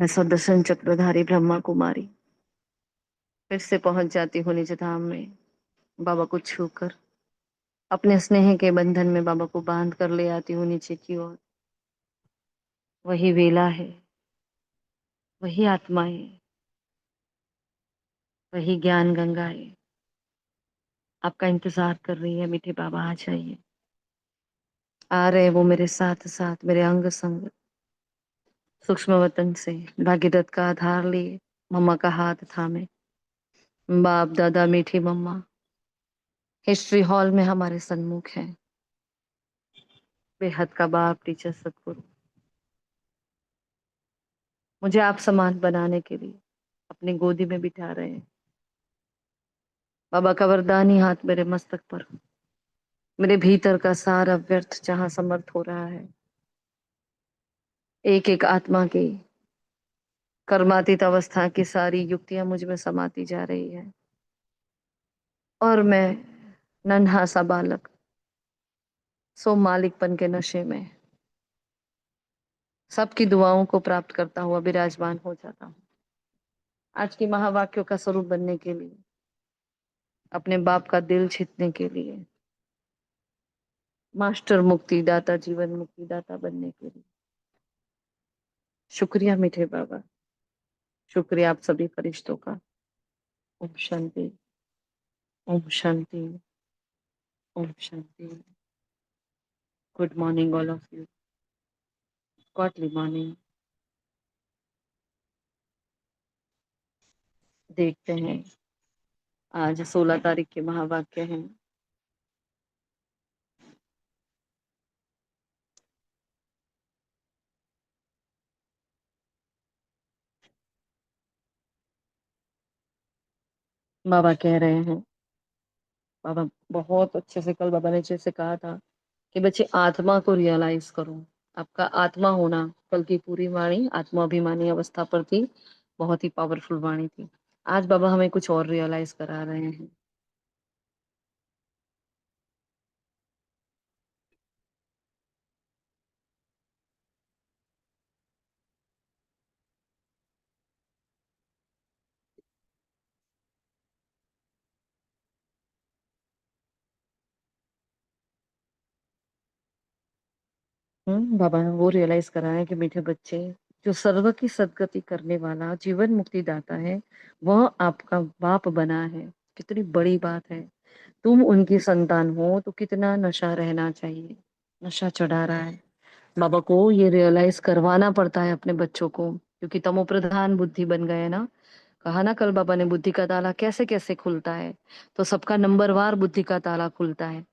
मैं सुदर्शन चक्रधारी ब्रह्मा कुमारी फिर से पहुंच जाती हूँ निज धाम में, बाबा को छूकर अपने स्नेह के बंधन में बाबा को बांध कर ले आती हूँ नीचे की ओर। वही वेला है, वही आत्माएं, वही ज्ञान गंगाएं आपका इंतजार कर रही है। मीठे बाबा आ जाइए। आ रहे वो मेरे साथ साथ, मेरे अंग संग, सूक्ष्म वतन से भागीरथ का आधार लिए, मम्मा का हाथ थामे, बाप दादा मीठी मम्मा हिस्ट्री हॉल में हमारे सन्मुख है। बेहद का बाप टीचर सतगुरु मुझे आप समान बनाने के लिए अपनी गोदी में बिठा रहे हैं। बाबा का वरदानी हाथ मेरे मस्तक पर, मेरे भीतर का सारा व्यर्थ जहां समर्थ हो रहा है, एक एक आत्मा की कर्मातीत अवस्था की सारी युक्तियां मुझ में समाती जा रही है। और मैं नन्हा सा बालक सो मालिकपन के नशे में सबकी दुआओं को प्राप्त करता हुआ विराजमान हो जाता हूँ। आज की महावाक्यों का स्वरूप बनने के लिए, अपने बाप का दिल जीतने के लिए, मास्टर मुक्ति दाता, जीवन मुक्ति दाता बनने के लिए शुक्रिया मीठे बाबा। शुक्रिया आप सभी फरिश्तों का। Om Shanti, Om Shanti, Om Shanti. Good morning all of you. Godly morning. देखते हैं, आज 16 तारीख के महावाक्य हैं। बाबा कह रहे हैं, बाबा बहुत अच्छे से, कल बाबा ने जैसे कहा था कि बच्चे आत्मा को रियलाइज करो। आपका आत्मा होना, कल की पूरी वाणी आत्माभिमानी अवस्था पर थी, बहुत ही पावरफुल वाणी थी। आज बाबा हमें कुछ और रियलाइज करा रहे हैं। बाबा ने वो रियलाइज कराया कि मीठे बच्चे, जो सर्व की सदगति करने वाला जीवन मुक्ति दाता है, वह आपका बाप बना है। कितनी बड़ी बात है। तुम उनकी संतान हो तो कितना नशा रहना चाहिए। नशा चढ़ा रहा है। बाबा को ये रियलाइज करवाना पड़ता है अपने बच्चों को, क्योंकि तमो प्रधान बुद्धि बन गए ना। कहा ना कल बाबा ने, बुद्धि का ताला कैसे कैसे खुलता है, तो सबका नंबरवार बुद्धि का ताला खुलता है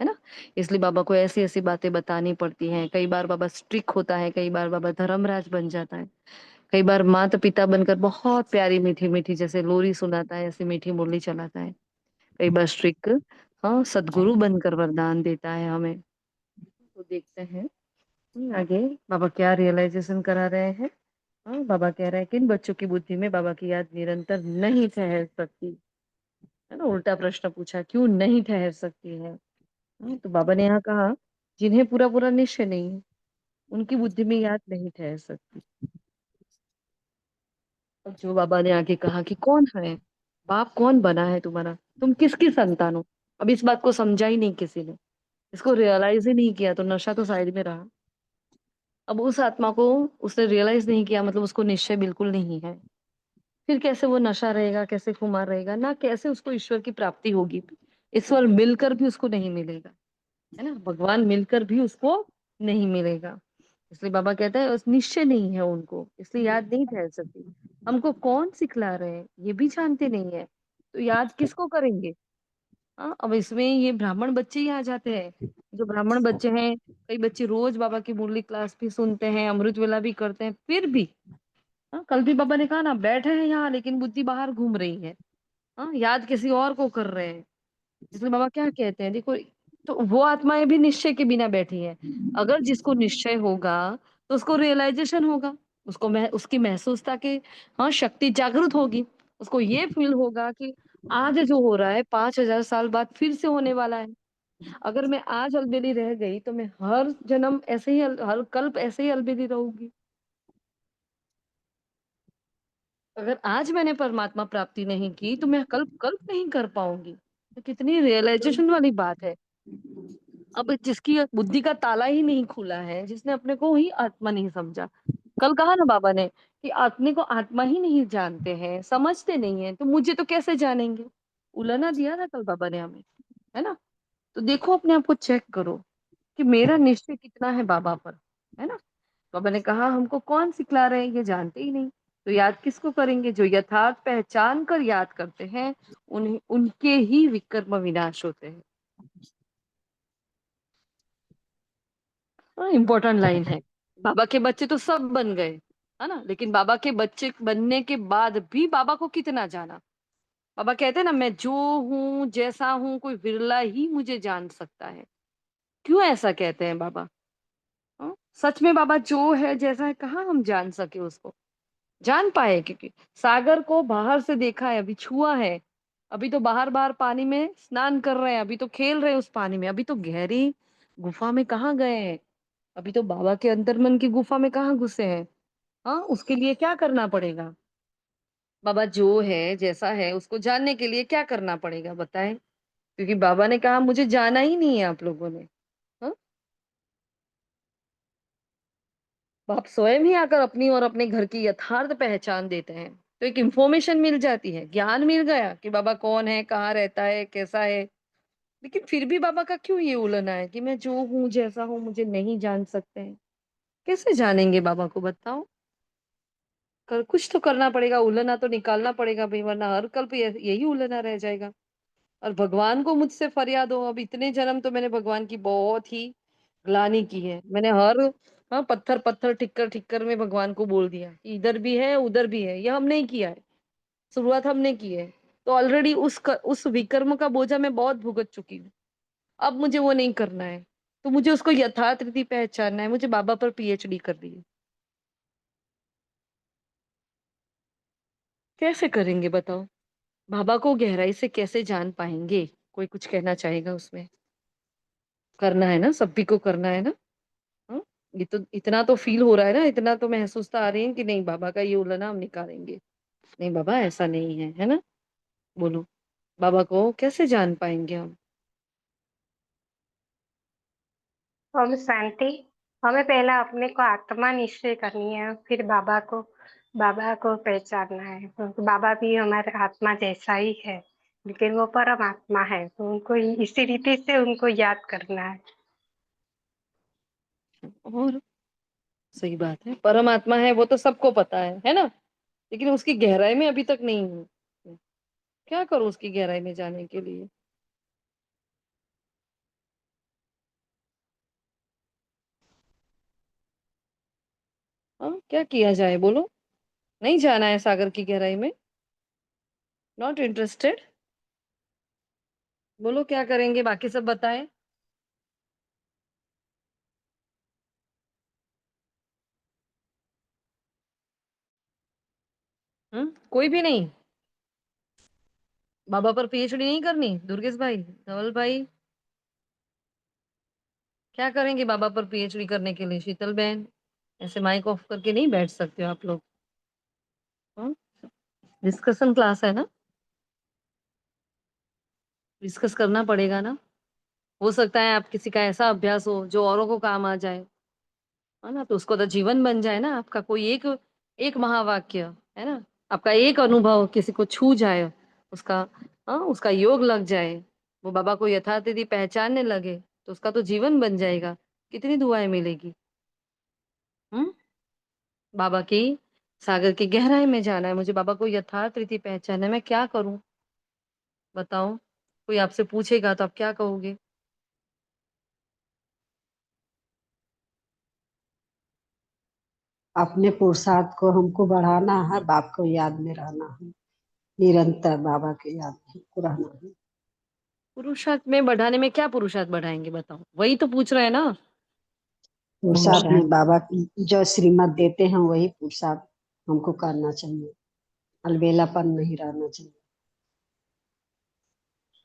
ना। इसलिए बाबा को ऐसी ऐसी बातें बतानी पड़ती हैं। कई बार बाबा स्ट्रिक्ट होता है, कई बार बाबा धर्मराज बन जाता है, कई बार माता पिता बनकर बहुत प्यारी मीठी मीठी जैसे लोरी सुनाता है, ऐसी मीठी मुरली चलाता है। कई बार स्ट्रिक्ट, हाँ, सदगुरु बनकर वरदान देता है हमें। तो देखते हैं आगे बाबा क्या रियलाइजेशन करा रहे हैं। हाँ, बाबा कह रहे हैं कि इन बच्चों की बुद्धि में बाबा की याद निरंतर नहीं ठहर सकती। है ना, उल्टा प्रश्न पूछा, क्यों नहीं ठहर सकती है। तो बाबा ने यहाँ कहा, जिन्हें पूरा पूरा निश्चय नहीं है, उनकी बुद्धि में याद नहीं ठहर सकती। और जो बाबा ने आगे कहा कि कौन है बाप, कौन बना है तुम्हारा, तुम किसकी संतान हो। अब इस बात को समझा ही नहीं किसी ने, इसको रियलाइज ही नहीं किया, तो नशा तो साइड में रहा। अब उस आत्मा को उसने रियलाइज नहीं किया, मतलब उसको निश्चय बिल्कुल नहीं है। फिर कैसे वो नशा रहेगा, कैसे खुमार रहेगा ना, कैसे उसको ईश्वर की प्राप्ति होगी। ईश्वर मिलकर भी उसको नहीं मिलेगा, है ना, भगवान मिलकर भी उसको नहीं मिलेगा। इसलिए बाबा कहता है उस निश्चय नहीं है उनको, इसलिए याद नहीं ठहर सकती। हमको कौन सिखला रहे हैं ये भी जानते नहीं है, तो याद किसको करेंगे। हाँ, अब इसमें ये ब्राह्मण बच्चे ही आ जाते हैं। जो ब्राह्मण बच्चे हैं, कई बच्चे रोज बाबा की मुरली क्लास भी सुनते हैं, अमृत वेला भी करते हैं, फिर भी, हाँ, कल भी बाबा ने कहा ना, बैठे हैं यहाँ लेकिन बुद्धि बाहर घूम रही है। हाँ, याद किसी और को कर रहे हैं। इसलिए बाबा क्या कहते हैं, देखो, तो वो आत्माएं भी निश्चय के बिना बैठी हैं। अगर जिसको निश्चय होगा तो उसको रियलाइजेशन होगा, उसको उसकी महसूसता की, हाँ, शक्ति जागृत होगी। उसको ये फील होगा कि आज जो हो रहा है 5,000 साल बाद फिर से होने वाला है। अगर मैं आज अलबेली रह गई तो मैं हर जन्म ऐसे ही हर कल्प ऐसे ही अलबेली रहूंगी। अगर आज मैंने परमात्मा प्राप्ति नहीं की तो मैं कल कल नहीं कर पाऊंगी। तो कितनी रियलाइजेशन वाली बात है। अब जिसकी बुद्धि का ताला ही नहीं खुला है, जिसने अपने को ही आत्मा नहीं समझा। कल कहा ना बाबा ने कि आत्मे को आत्मा ही नहीं जानते हैं, समझते नहीं है, तो मुझे तो कैसे जानेंगे। उलाना दिया था कल बाबा ने हमें, है ना। तो देखो, अपने आप को चेक करो कि मेरा निश्चय कितना है बाबा पर, है ना। बाबा ने कहा हमको कौन सिखला रहे हैं, ये जानते ही नहीं। तो याद किसको करेंगे? जो यथार्थ पहचान कर याद करते हैं, उन्हें उनके ही विकर्म विनाश होते हैं। इंपॉर्टेंट लाइन है। बाबा के बच्चे तो सब बन गए, है ना, लेकिन बाबा के बच्चे बनने के बाद भी बाबा को कितना जाना। बाबा कहते हैं ना, मैं जो हूँ जैसा हूँ कोई विरला ही मुझे जान सकता है। क्यों ऐसा कहते हैं बाबा? सच में बाबा जो है जैसा है, कहाँ हम जान सके उसको, जान पाए? क्योंकि सागर को बाहर से देखा है, अभी छुआ है, अभी तो बाहर बाहर पानी में स्नान कर रहे हैं, अभी तो खेल रहे हैं उस पानी में, अभी तो गहरी गुफा में कहाँ गए हैं, अभी तो बाबा के अंतर मन की गुफा में कहाँ घुसे हैं। हाँ, उसके लिए क्या करना पड़ेगा? बाबा जो है जैसा है उसको जानने के लिए क्या करना पड़ेगा बताएं? क्योंकि बाबा ने कहा मुझे जाना ही नहीं है आप लोगों ने। हाँ, आप स्वयं ही आकर अपनी और अपने घर की यथार्थ पहचान देते हैं, तो एक इंफॉर्मेशन मिल जाती है, ज्ञान मिल गया कि बाबा कौन है, कहाँ रहता है, कैसा है। लेकिन फिर भी बाबा का क्यों ये उलझना है कि मैं जो हूँ जैसा हूँ मुझे नहीं जान सकते हैं। कैसे जानेंगे बाबा को, बताओ? कर कुछ तो करना पड़ेगा, उलझना तो निकालना पड़ेगा भाई, वरना हर कल्प यही उलझना रह जाएगा। और भगवान को मुझसे फरियाद हो, अब इतने जन्म तो मैंने भगवान की बहुत ही ग्लानि की है, मैंने हर, हाँ, पत्थर पत्थर ठिक्कर ठिक्कर में भगवान को बोल दिया कि इधर भी है उधर भी है, ये हम नहीं किया है, शुरुआत हमने की है। तो ऑलरेडी उस विकर्म का बोझा मैं बहुत भुगत चुकी हूँ। अब मुझे वो नहीं करना है। तो मुझे उसको यथार्थ रीति पहचानना है, मुझे बाबा पर पीएचडी करनी है। कैसे करेंगे बताओ? बाबा को गहराई से कैसे जान पाएंगे? कोई कुछ कहना चाहेगा उसमें? करना है ना, सभी को करना है ना। हाँ? ये तो इतना तो फील हो रहा है ना, इतना तो महसूसता आ रही है कि नहीं बाबा का ये उलझना हम निकालेंगे। नहीं बाबा ऐसा नहीं है, है ना। बोलो, बाबा को कैसे जान पाएंगे हम? ओम शांति। हमें पहला अपने को आत्मा निश्चय करनी है, फिर बाबा को पहचानना है, क्योंकि बाबा भी हमारे आत्मा जैसा ही है, लेकिन वो परमात्मा है, तो उनको इसी रीति से उनको याद करना है। और सही बात है, परमात्मा है वो तो सबको पता है ना। लेकिन उसकी गहराई में अभी तक नहीं हूँ। क्या करूं उसकी गहराई में जाने के लिए? हाँ, क्या किया जाए बोलो? नहीं जाना है सागर की गहराई में? Not interested? बोलो क्या करेंगे, बाकी सब बताएं। कोई भी नहीं? बाबा पर पीएचडी नहीं करनी? दुर्गेश भाई, धवल भाई, क्या करेंगे बाबा पर पीएचडी करने के लिए? शीतल बहन, ऐसे माइक ऑफ करके नहीं बैठ सकते हो आप लोग। डिस्कशन क्लास है ना, डिस्कस करना पड़ेगा ना। हो सकता है आप किसी का ऐसा अभ्यास हो जो औरों को काम आ जाए, है ना, तो उसको तो जीवन बन जाए ना आपका। कोई एक एक महावाक्य, है ना, आपका एक अनुभव किसी को छू जाए, उसका, हाँ, उसका योग लग जाए, वो बाबा को यथातिथि पहचानने लगे, तो उसका तो जीवन बन जाएगा। कितनी दुआएं मिलेगी। हम्म बाबा की सागर की गहराई में जाना है मुझे, बाबा को यथार्थ रीति पहचानना है, मैं क्या करूं बताओ? कोई आपसे पूछेगा तो आप क्या कहोगे? अपने पुरुषार्थ को हमको बढ़ाना है, बाप को याद में रहना है, निरंतर बाबा के याद में हमको रहना है। पुरुषार्थ में बढ़ाने में क्या पुरुषार्थ बढ़ाएंगे बताओ? वही तो पूछ रहे हैं ना। पुरुषार्थ में बाबा की जो श्रीमत देते हैं वही पुरुषार्थ हमको करना चाहिए, अलबेलापन नहीं रहना चाहिए।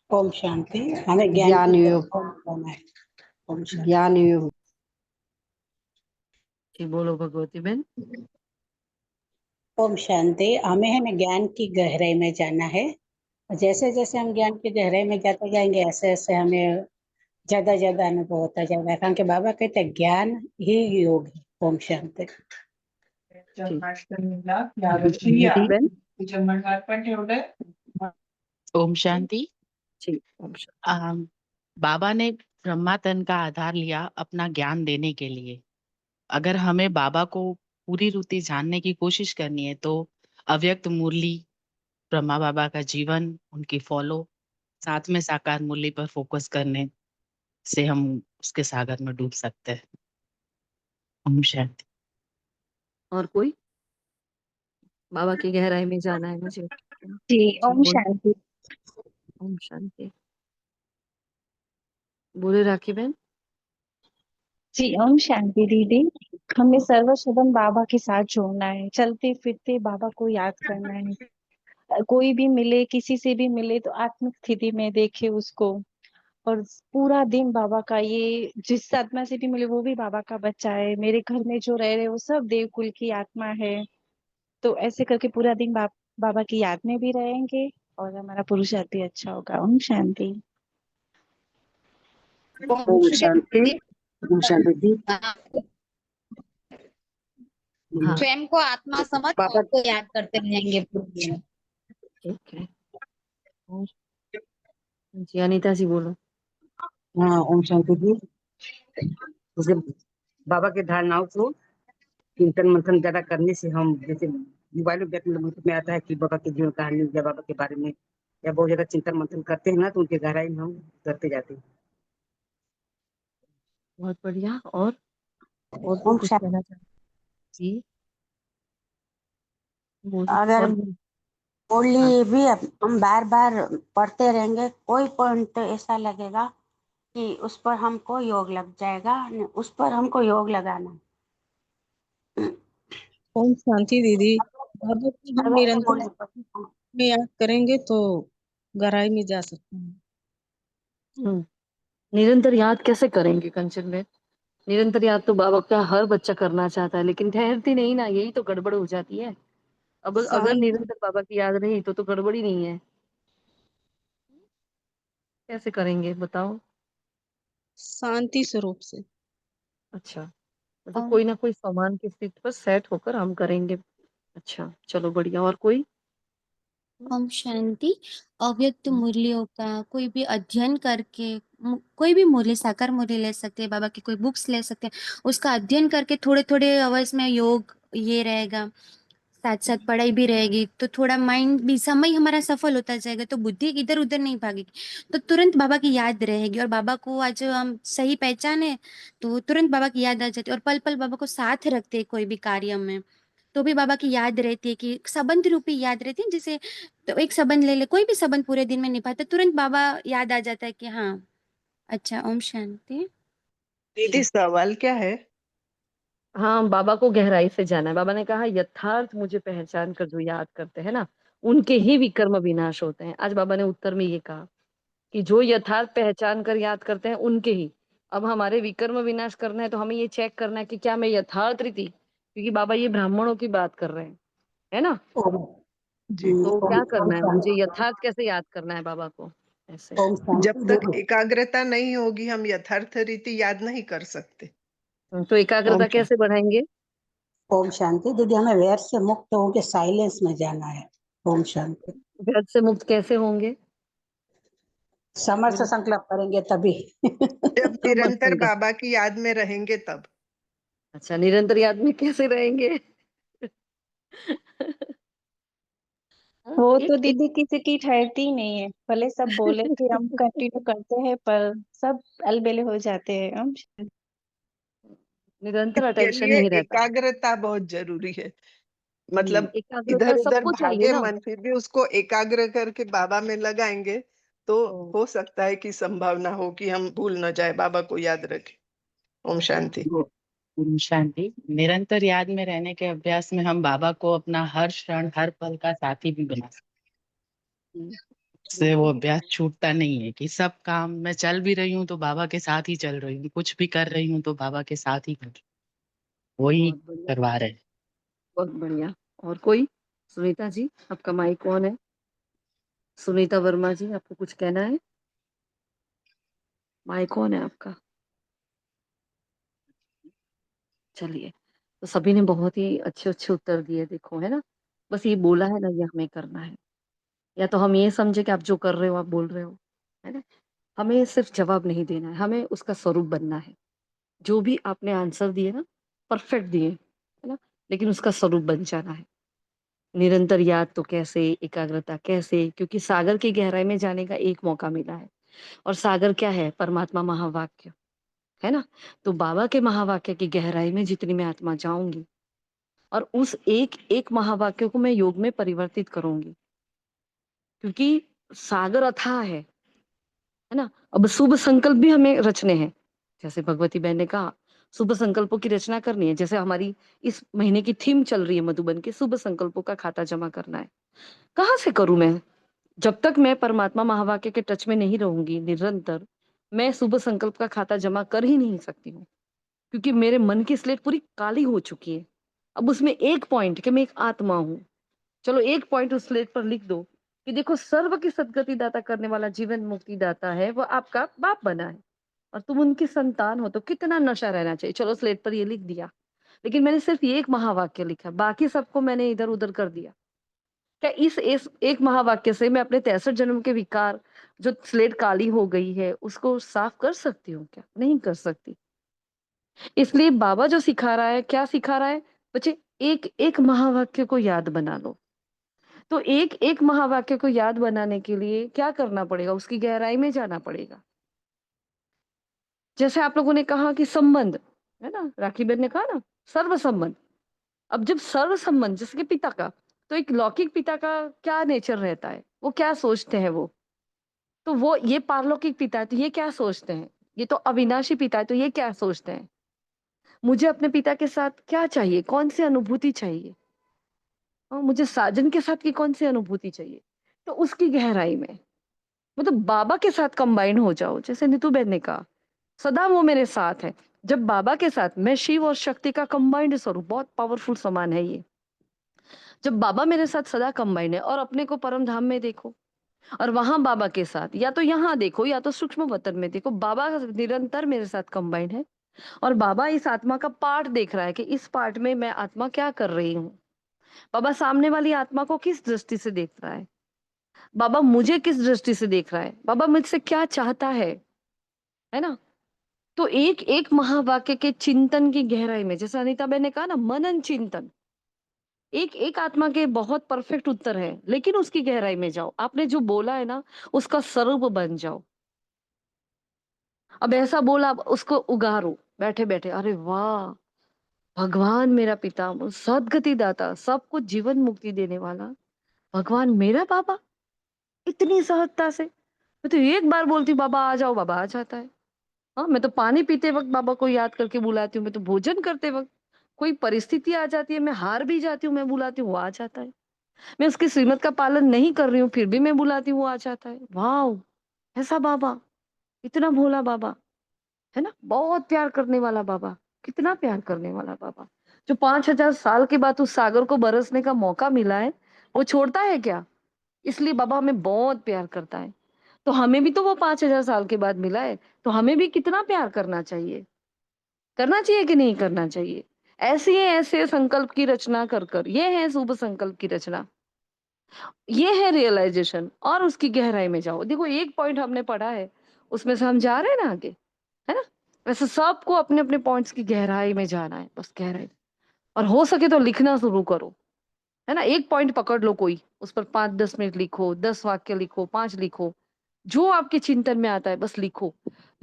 ओम शांति। हमें ज्ञान ज्ञान की योग, तरफ होना है। ओम शांति। ज्ञान योग। जी बोलो भगवती बहन। ओम शांति। हमें है ना ज्ञान की गहराई में जाना है। जैसे जैसे हम ज्ञान की गहराई में जाते जाएंगे ऐसे ऐसे हमें ज्यादा ज्यादा अनुभव होता जाएगा, कारण कि बाबा कहते हैं ज्ञान ही योग है। ओम शांति। निधि बहन। ओम शांति। जी ओम शांति। अम, बाबा ने ब्रह्मा तन का आधार लिया अपना ज्ञान देने के लिए। अगर हमें बाबा को पूरी रीति जानने की कोशिश करनी है तो अव्यक्त मुरली, ब्रह्मा बाबा का जीवन, उनकी फॉलो, साथ में साकार मुरली पर फोकस करने से हम उसके सागर में डूब सकते हैं। ओम शांति। और कोई? बाबा की गहराई में जाना है मुझे। जी जी ओम बोल। शांति। ओम शांति। बोले राखी बहन। जी ओम शांति दीदी। हमें सर्वसदम बाबा के साथ जोड़ना है, चलते फिरते बाबा को याद करना है। कोई भी मिले, किसी से भी मिले तो आत्मिक स्थिति में देखे उसको। और पूरा दिन बाबा का, ये जिस आत्मा से भी मिले वो भी बाबा का बच्चा है। मेरे घर में जो रह रहे वो सब देवकुल की आत्मा है। तो ऐसे करके पूरा दिन बाबा की याद में भी रहेंगे और हमारा पुरुषार्थ भी अच्छा होगा। ओम शांति। ओम शांति। ओम शांति दी। हाँ स्वयं को आत्मा समझ बाबा को याद करते रहेंगे पूरे दिन। ठीक है। और जी अनीता जी बोलो। हाँ ओम शांति जी। जैसे बाबा के धारणाओं को चिंतन मंथन ज्यादा करने से हम, जैसे मोबाइल में आता है कि बाबा की जीवन कहानी या बाबा के बारे में, या बहुत ज्यादा चिंतन मंथन करते हैं ना तो उनके गहराई में हम करते जाते हैं। बहुत बढ़िया। और कोई ओम कुछ शांति। कहना चाहते? जी बोलो। अगर और हाँ मुरली भी हम बार बार पढ़ते रहेंगे, कोई पॉइंट ऐसा लगेगा कि उस पर हमको योग लग जाएगा, उस पर हमको योग लगाना। ओम शांति दीदी। बाबा को हम वैसे निरंतर मुरली पर में याद करेंगे तो गहराई में जा सकते हैं। हम्म, निरंतर याद कैसे करेंगे कंचन में? निरंतर याद तो बाबा का हर बच्चा करना चाहता है, लेकिन ठहरती नहीं ना, यही तो गड़बड़ हो जाती है। अब अगर शांत निरंतर बाबा की याद रही तो गड़बड़ी नहीं है। कैसे करेंगे बताओ? शांति स्वरूप से। अच्छा, मतलब ओम कोई ना कोई सामान की स्थिति पर सेट होकर हम करेंगे। अच्छा चलो बढ़िया। और कोई? ओम शांति। अव्यक्त मुरलियों का कोई भी अध्ययन करके, कोई भी मुरली, साकार मुरली ले सकते हैं, बाबा की कोई बुक्स ले सकते हैं, उसका अध्ययन करके थोड़े थोड़े अवर्स में योग ये रहेगा, साथ साथ पढ़ाई भी रहेगी, तो थोड़ा माइंड भी, समय हमारा सफल होता जाएगा, तो बुद्धि इधर उधर नहीं भागेगी, तो तुरंत बाबा की याद रहेगी। और बाबा को आज हम सही पहचाने तो तुरंत बाबा की याद आ जाती है, और पल पल बाबा को साथ रखते हैं कोई भी कार्य में, तो भी बाबा की याद रहती है, कि संबंध रूपी याद रहती है। जैसे तो एक संबंध ले ले, कोई भी संबंध पूरे दिन में निभाता, तुरंत बाबा याद आ जाता है कि हाँ। अच्छा ओम शांति। दीदी सवाल क्या है? हाँ, बाबा को गहराई से जाना है। बाबा ने कहा यथार्थ मुझे पहचान कर जो याद करते हैं ना, उनके ही विकर्म विनाश होते हैं। आज बाबा ने उत्तर में ये कहा कि जो यथार्थ पहचान कर याद करते हैं उनके ही। अब हमारे विकर्म विनाश करना है तो हमें ये चेक करना है कि क्या मैं यथार्थ रीति, क्योंकि बाबा ये ब्राह्मणों की बात कर रहे हैं, है ना? ओम जी। तो ओम क्या करना है मुझे? शांति। यथार्थ कैसे याद करना है बाबा को? ऐसे। ओम जब शांति तक दीदी। एकाग्रता नहीं होगी हम यथार्थ रीति याद नहीं कर सकते। तो ओम एकाग्रता शांति। कैसे बढ़ाएंगे? ओम शांति दीदी, हमें वैर से मुक्त होके साइलेंस में जाना है। ओम शांति। व्यर्थ से मुक्त कैसे होंगे? समर्थ बोलो। संकल्प करेंगे तभी। जब समर्थ निरंतर संकल्प। बाबा की याद में रहेंगे तब। अच्छा, निरंतर याद में कैसे रहेंगे? हाँ, वो तो एक एक दीदी किसी की ठहरती ही नहीं है, भले सब बोले कि हम कंटिन्यू करते हैं पर सब अलबेले हो जाते हैं। हम निरंतर इसके अटेंशन लिए नहीं रहता। एकाग्रता बहुत जरूरी है। जी, मतलब एकाग्रता इधर उधर सबको चाहिए भागे ना। मन, फिर भी उसको एकाग्र करके बाबा में लगाएंगे तो तो हो सकता है कि संभावना हो कि हम भूल न जाए, बाबा को याद रखें। ओम शांति। वो ओम शांति। निरंतर याद में रहने के अभ्यास में हम बाबा को अपना हर क्षण हर पल का साथी भी बना सकते हैं। से वो बिल्कुल। अभ्यास छूटता नहीं है कि सब काम मैं चल भी रही हूँ तो बाबा के साथ ही चल रही हूँ, कुछ भी कर रही हूँ तो बाबा के साथ ही कर रही हूँ, वही बहुत बढ़िया। करवा रहे हैं। बहुत बढ़िया। और कोई? सुनीता जी, आपका माइक ऑन है। सुनीता वर्मा जी, आपको कुछ कहना है? माइक ऑन है आपका। चलिए, तो सभी ने बहुत ही अच्छे-अच्छे उत्तर दिए देखो, है ना? बस ये बोला है ना, ये हमें करना है। या तो हम ये समझे कि आप जो कर रहे हो, आप बोल रहे हो, है ना? हमें सिर्फ जवाब नहीं देना है, हमें उसका स्वरूप बनना है। जो भी आपने आंसर दिए ना, परफेक्ट दिए, है ना? लेकिन उसका स्वरूप बन जाना है। निरंतर याद तो कैसे, एकाग्रता कैसे? क्योंकि सागर की गहराई में जाने का एक मौका मिला है और सागर क्या है? परमात्मा महावाक्य, है ना? तो बाबा के महावाक्य की गहराई में जितनी मैं आत्मा जाऊँगी और उस एक-एक महावाक्य को मैं योग में परिवर्तित करूँगी, क्योंकि सागर अथाह है ना? अब शुभ संकल्प भी हमें रचने हैं। जैसे भगवती बहन ने कहा, शुभ संकल्पों की रचना करनी है। जैसे हमारी इस महीने की थीम चल रही है मधुबन की, शुभ संकल्पों का खाता जमा करना है। कहाँ से करूँ मैं? जब तक मैं परमात्मा महावाक्य के टच में नहीं रहूँगी निरंतर, मैं शुभ संकल्प का खाता जमा कर ही नहीं सकती हूँ। क्योंकि मेरे मन की स्लेट पूरी काली हो चुकी है। अब उसमें एक पॉइंट कि मैं एक आत्मा हूँ। चलो एक पॉइंट उस स्लेट पर लिख दो कि देखो सर्व की सद्गति दाता करने वाला जीवन मुक्ति दाता है, वो आपका बाप बना है और तुम उनकी संतान हो, तो कितना नशा रहना चाहिए। चलो स्लेट पर ये लिख दिया, लेकिन मैंने सिर्फ ये एक महावाक्य लिखा, बाकी सबको मैंने इधर-उधर कर दिया। क्या इस एक महावाक्य से मैं अपने 63 जन्म के विकार, जो स्लेट काली हो गई है, उसको साफ कर सकती हूँ क्या? नहीं कर सकती। इसलिए बाबा जो सिखा रहा है, क्या सिखा रहा है? बच्चे एक-एक महावाक्य को याद बना लो। तो एक-एक महावाक्य को याद बनाने के लिए क्या करना पड़ेगा? उसकी गहराई में जाना पड़ेगा। जैसे आप लोगों ने कहा कि संबंध, है ना? राखी बहन ने कहा ना, सर्व संबंध। अब जब सर्व संबंध जैसे कि पिता का, तो एक लौकिक पिता का क्या नेचर रहता है? वो क्या सोचते हैं वो? तो वो ये पारलौकिक पिता है, तो ये क्या सोचते हैं? ये तो अविनाशी पिता है, तो ये क्या सोचते हैं? मुझे अपने पिता के साथ क्या चाहिए? कौन-सी अनुभूति चाहिए? मुझे साजन के साथ की कौन-सी अनुभूति चाहिए? तो उसकी गहराई में मतलब बाबा के साथ कंबाइन हो जाओ, जैसे नीतू बहन ने कहा, सदा वो मेरे साथ है। जब बाबा के साथ मैं शिव और शक्ति का कंबाइंड स्वरूप, बहुत पावरफुल समान है ये। जब बाबा मेरे साथ सदा कंबाइंड है और अपने को परम धाम में देखो और वहां बाबा के साथ, या तो यहाँ देखो या तो सूक्ष्म वतन में देखो, बाबा निरंतर मेरे साथ कंबाइंड है और बाबा इस आत्मा का पार्ट देख रहा है कि इस पार्ट में मैं आत्मा क्या कर रही हूँ। बाबा सामने वाली आत्मा को किस दृष्टि से देख रहा है, बाबा मुझे किस दृष्टि से देख रहा है, बाबा मुझसे क्या चाहता है ना? तो एक एक महावाक्य के चिंतन की गहराई में, जैसे अनीता बहन ने कहा ना, मनन चिंतन, एक एक आत्मा के बहुत परफेक्ट उत्तर है, लेकिन उसकी गहराई में जाओ। आपने जो बोला है ना, उसका स्वरूप बन जाओ। अब ऐसा बोला, अब उसको उगारो बैठे बैठे, अरे वाह, भगवान मेरा पिता, सदगति दाता, सबको जीवन मुक्ति देने वाला भगवान मेरा बाबा, इतनी सहजता से। मैं तो एक बार बोलती हूँ बाबा आ जाओ, बाबा आ जाता है। हाँ, मैं तो पानी पीते वक़्त बाबा को याद करके बुलाती हूँ, मैं तो भोजन करते वक़्त, कोई परिस्थिति आ जाती है, मैं हार भी जाती हूँ, मैं बुलाती हूँ, वो आ जाता है। मैं उसकी श्रीमत का पालन नहीं कर रही हूँ, फिर भी मैं बुलाती हूँ, वो आ जाता है। वॉव! ऐसा बाबा, इतना भोला बाबा, है ना? बहुत प्यार करने वाला बाबा, कितना प्यार करने वाला बाबा। जो 5000 साल के बाद उस सागर को बरसने का मौका मिला है, वो छोड़ता है क्या? इसलिए बाबा हमें बहुत प्यार करता है। तो हमें भी तो वो 5000 साल के बाद मिला है, तो हमें भी कितना प्यार करना चाहिए। करना चाहिए कि नहीं करना चाहिए? ऐसे संकल्प की रचना कर ये है शुभ संकल्प की रचना, ये है रियलाइजेशन, और उसकी गहराई में जाओ। देखो एक पॉइंट हमने पढ़ा है, उसमें से हम जा रहे हैं ना आगे, है ना? वैसे सबको अपने अपने पॉइंट्स की गहराई में जाना है, बस गहराई। और हो सके तो लिखना शुरू करो, है ना? एक पॉइंट पकड़ लो कोई, उस पर 5-10 मिनट लिखो, 10 वाक्य लिखो, 5 लिखो, जो आपके चिंतन में आता है बस लिखो।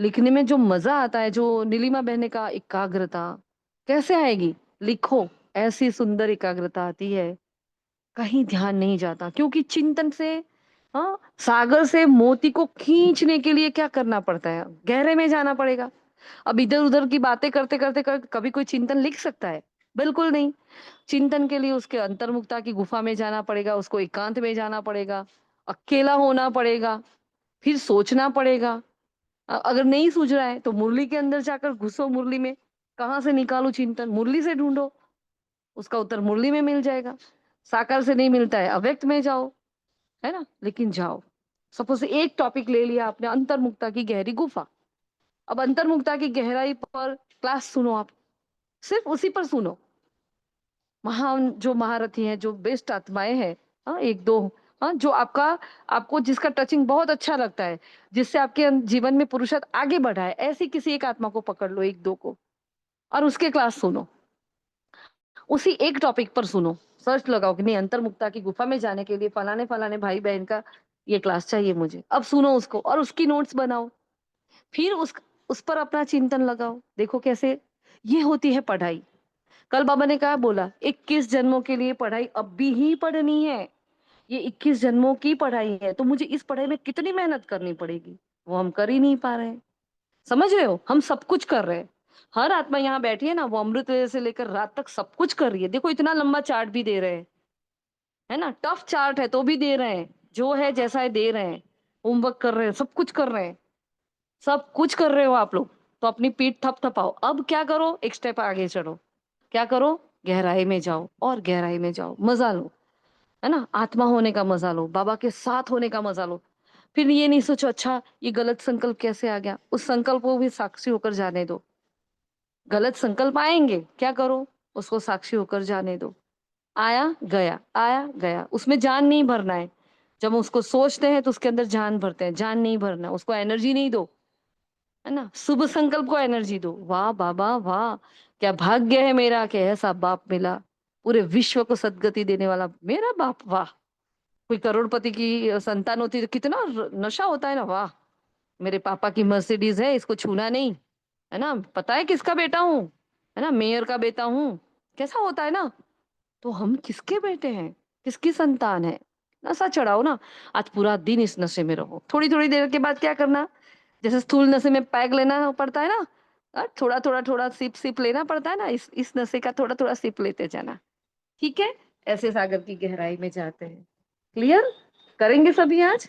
लिखने में जो मजा आता है, जो नीलिमा बहन ने कहा, एकाग्रता कैसे आएगी? लिखो। ऐसी सुंदर एकाग्रता आती है, कहीं ध्यान नहीं जाता, क्योंकि चिंतन से, हाँ, सागर से मोती को खींचने के लिए क्या करना पड़ता है? गहरे में जाना पड़ेगा। अब इधर उधर की बातें करते करते कभी कोई चिंतन लिख सकता है? बिल्कुल नहीं। चिंतन के लिए उसके अंतर्मुखता की गुफा में जाना पड़ेगा, उसको एकांत में जाना पड़ेगा, अकेला होना पड़ेगा, फिर सोचना पड़ेगा। अगर नहीं सूझ रहा है तो मुरली के अंदर जाकर घुसो, मुरली में कहाँ से निकालो चिंतन, मुरली से ढूंढो, उसका उत्तर मुरली में मिल जाएगा। साकार से नहीं मिलता है, अव्यक्त में जाओ, है ना, लेकिन जाओ। सपोज एक टॉपिक ले लिया आपने, अंतर्मुखता की गहरी गुफा। अब अंतर्मुखता की गहराई पर क्लास सुनो आप, सिर्फ उसी पर सुनो। महान जो महारथी हैं, जो बेस्ट आत्माएं हैं, हाँ एक दो, हाँ जो आपको जिसका टचिंग बहुत अच्छा लगता है, जिससे आपके जीवन में पुरुषार्थ आगे बढ़ा है, ऐसी किसी एक आत्मा को पकड़ लो, एक दो को, और उसके क्लास सुनो। उसी एक टॉपिक पर सुनो, सर्च लगाओ कि नहीं, अंतर्मुक्ता की गुफा में जाने के लिए फलाने फलाने भाई बहन का ये क्लास चाहिए मुझे। अब सुनो उसको और उसकी नोट्स बनाओ, फिर उस पर अपना चिंतन लगाओ। देखो कैसे ये होती है पढ़ाई। कल बाबा ने कहा बोला 21 जन्मों के लिए पढ़ाई अब भी ही पढ़नी है। ये 21 जन्मों की पढ़ाई है, तो मुझे इस पढ़ाई में कितनी मेहनत करनी पड़ेगी, वो हम कर ही नहीं पा रहे हैं। समझ रहे हो, हम सब कुछ कर रहे हैं। हर आत्मा यहाँ बैठी है ना, वो अमृत वेले से लेकर रात तक सब कुछ कर रही है। देखो इतना लंबा चार्ट भी दे रहे हैं, है ना, टफ चार्ट है तो भी दे रहे हैं, जो है जैसा है दे रहे हैं, होमवर्क कर रहे हैं, सब कुछ कर रहे हैं, सब कुछ कर रहे हो आप लोग। तो अपनी पीठ थपथपाओ। अब क्या करो, एक स्टेप आगे चढ़ो। क्या करो, गहराई में जाओ और गहराई में जाओ, मजा लो, है ना, आत्मा होने का मजा लो, बाबा के साथ होने का मजा लो। फिर ये नहीं सोचो अच्छा ये गलत संकल्प कैसे आ गया, उस संकल्प को भी साक्षी होकर जाने दो। गलत संकल्प आएंगे, क्या करो, उसको साक्षी होकर जाने दो। आया गया, आया गया, उसमें जान नहीं भरना है। जब हम उसको सोचते हैं तो उसके अंदर जान भरते हैं, जान नहीं भरना, उसको एनर्जी नहीं दो, है ना। शुभ संकल्प को एनर्जी दो। वाह बाबा वाह, क्या भाग्य है मेरा कि ऐसा बाप मिला, पूरे विश्व को सदगति देने वाला मेरा बाप। वाह, कोई करोड़पति की संतान होती तो कितना नशा होता है ना। वाह, मेरे पापा की मर्सिडीज है, इसको छूना नहीं, है ना, पता है किसका बेटा हूँ, है ना, मेयर का बेटा हूँ, कैसा होता है ना। तो हम किसके बेटे हैं, किसकी संतान है। नशा चढ़ाओ ना, आज पूरा दिन इस नशे में रहो। थोड़ी थोड़ी देर के बाद क्या करना, जैसे स्थूल नशे में पैग लेना पड़ता है ना, थोड़ा थोड़ा थोड़ा सिप सिप लेना पड़ता है ना, इस नशे का थोड़ा थोड़ा सिप लेते जाना। ठीक है, ऐसे सागर की गहराई में जाते हैं। क्लियर, करेंगे सभी आज,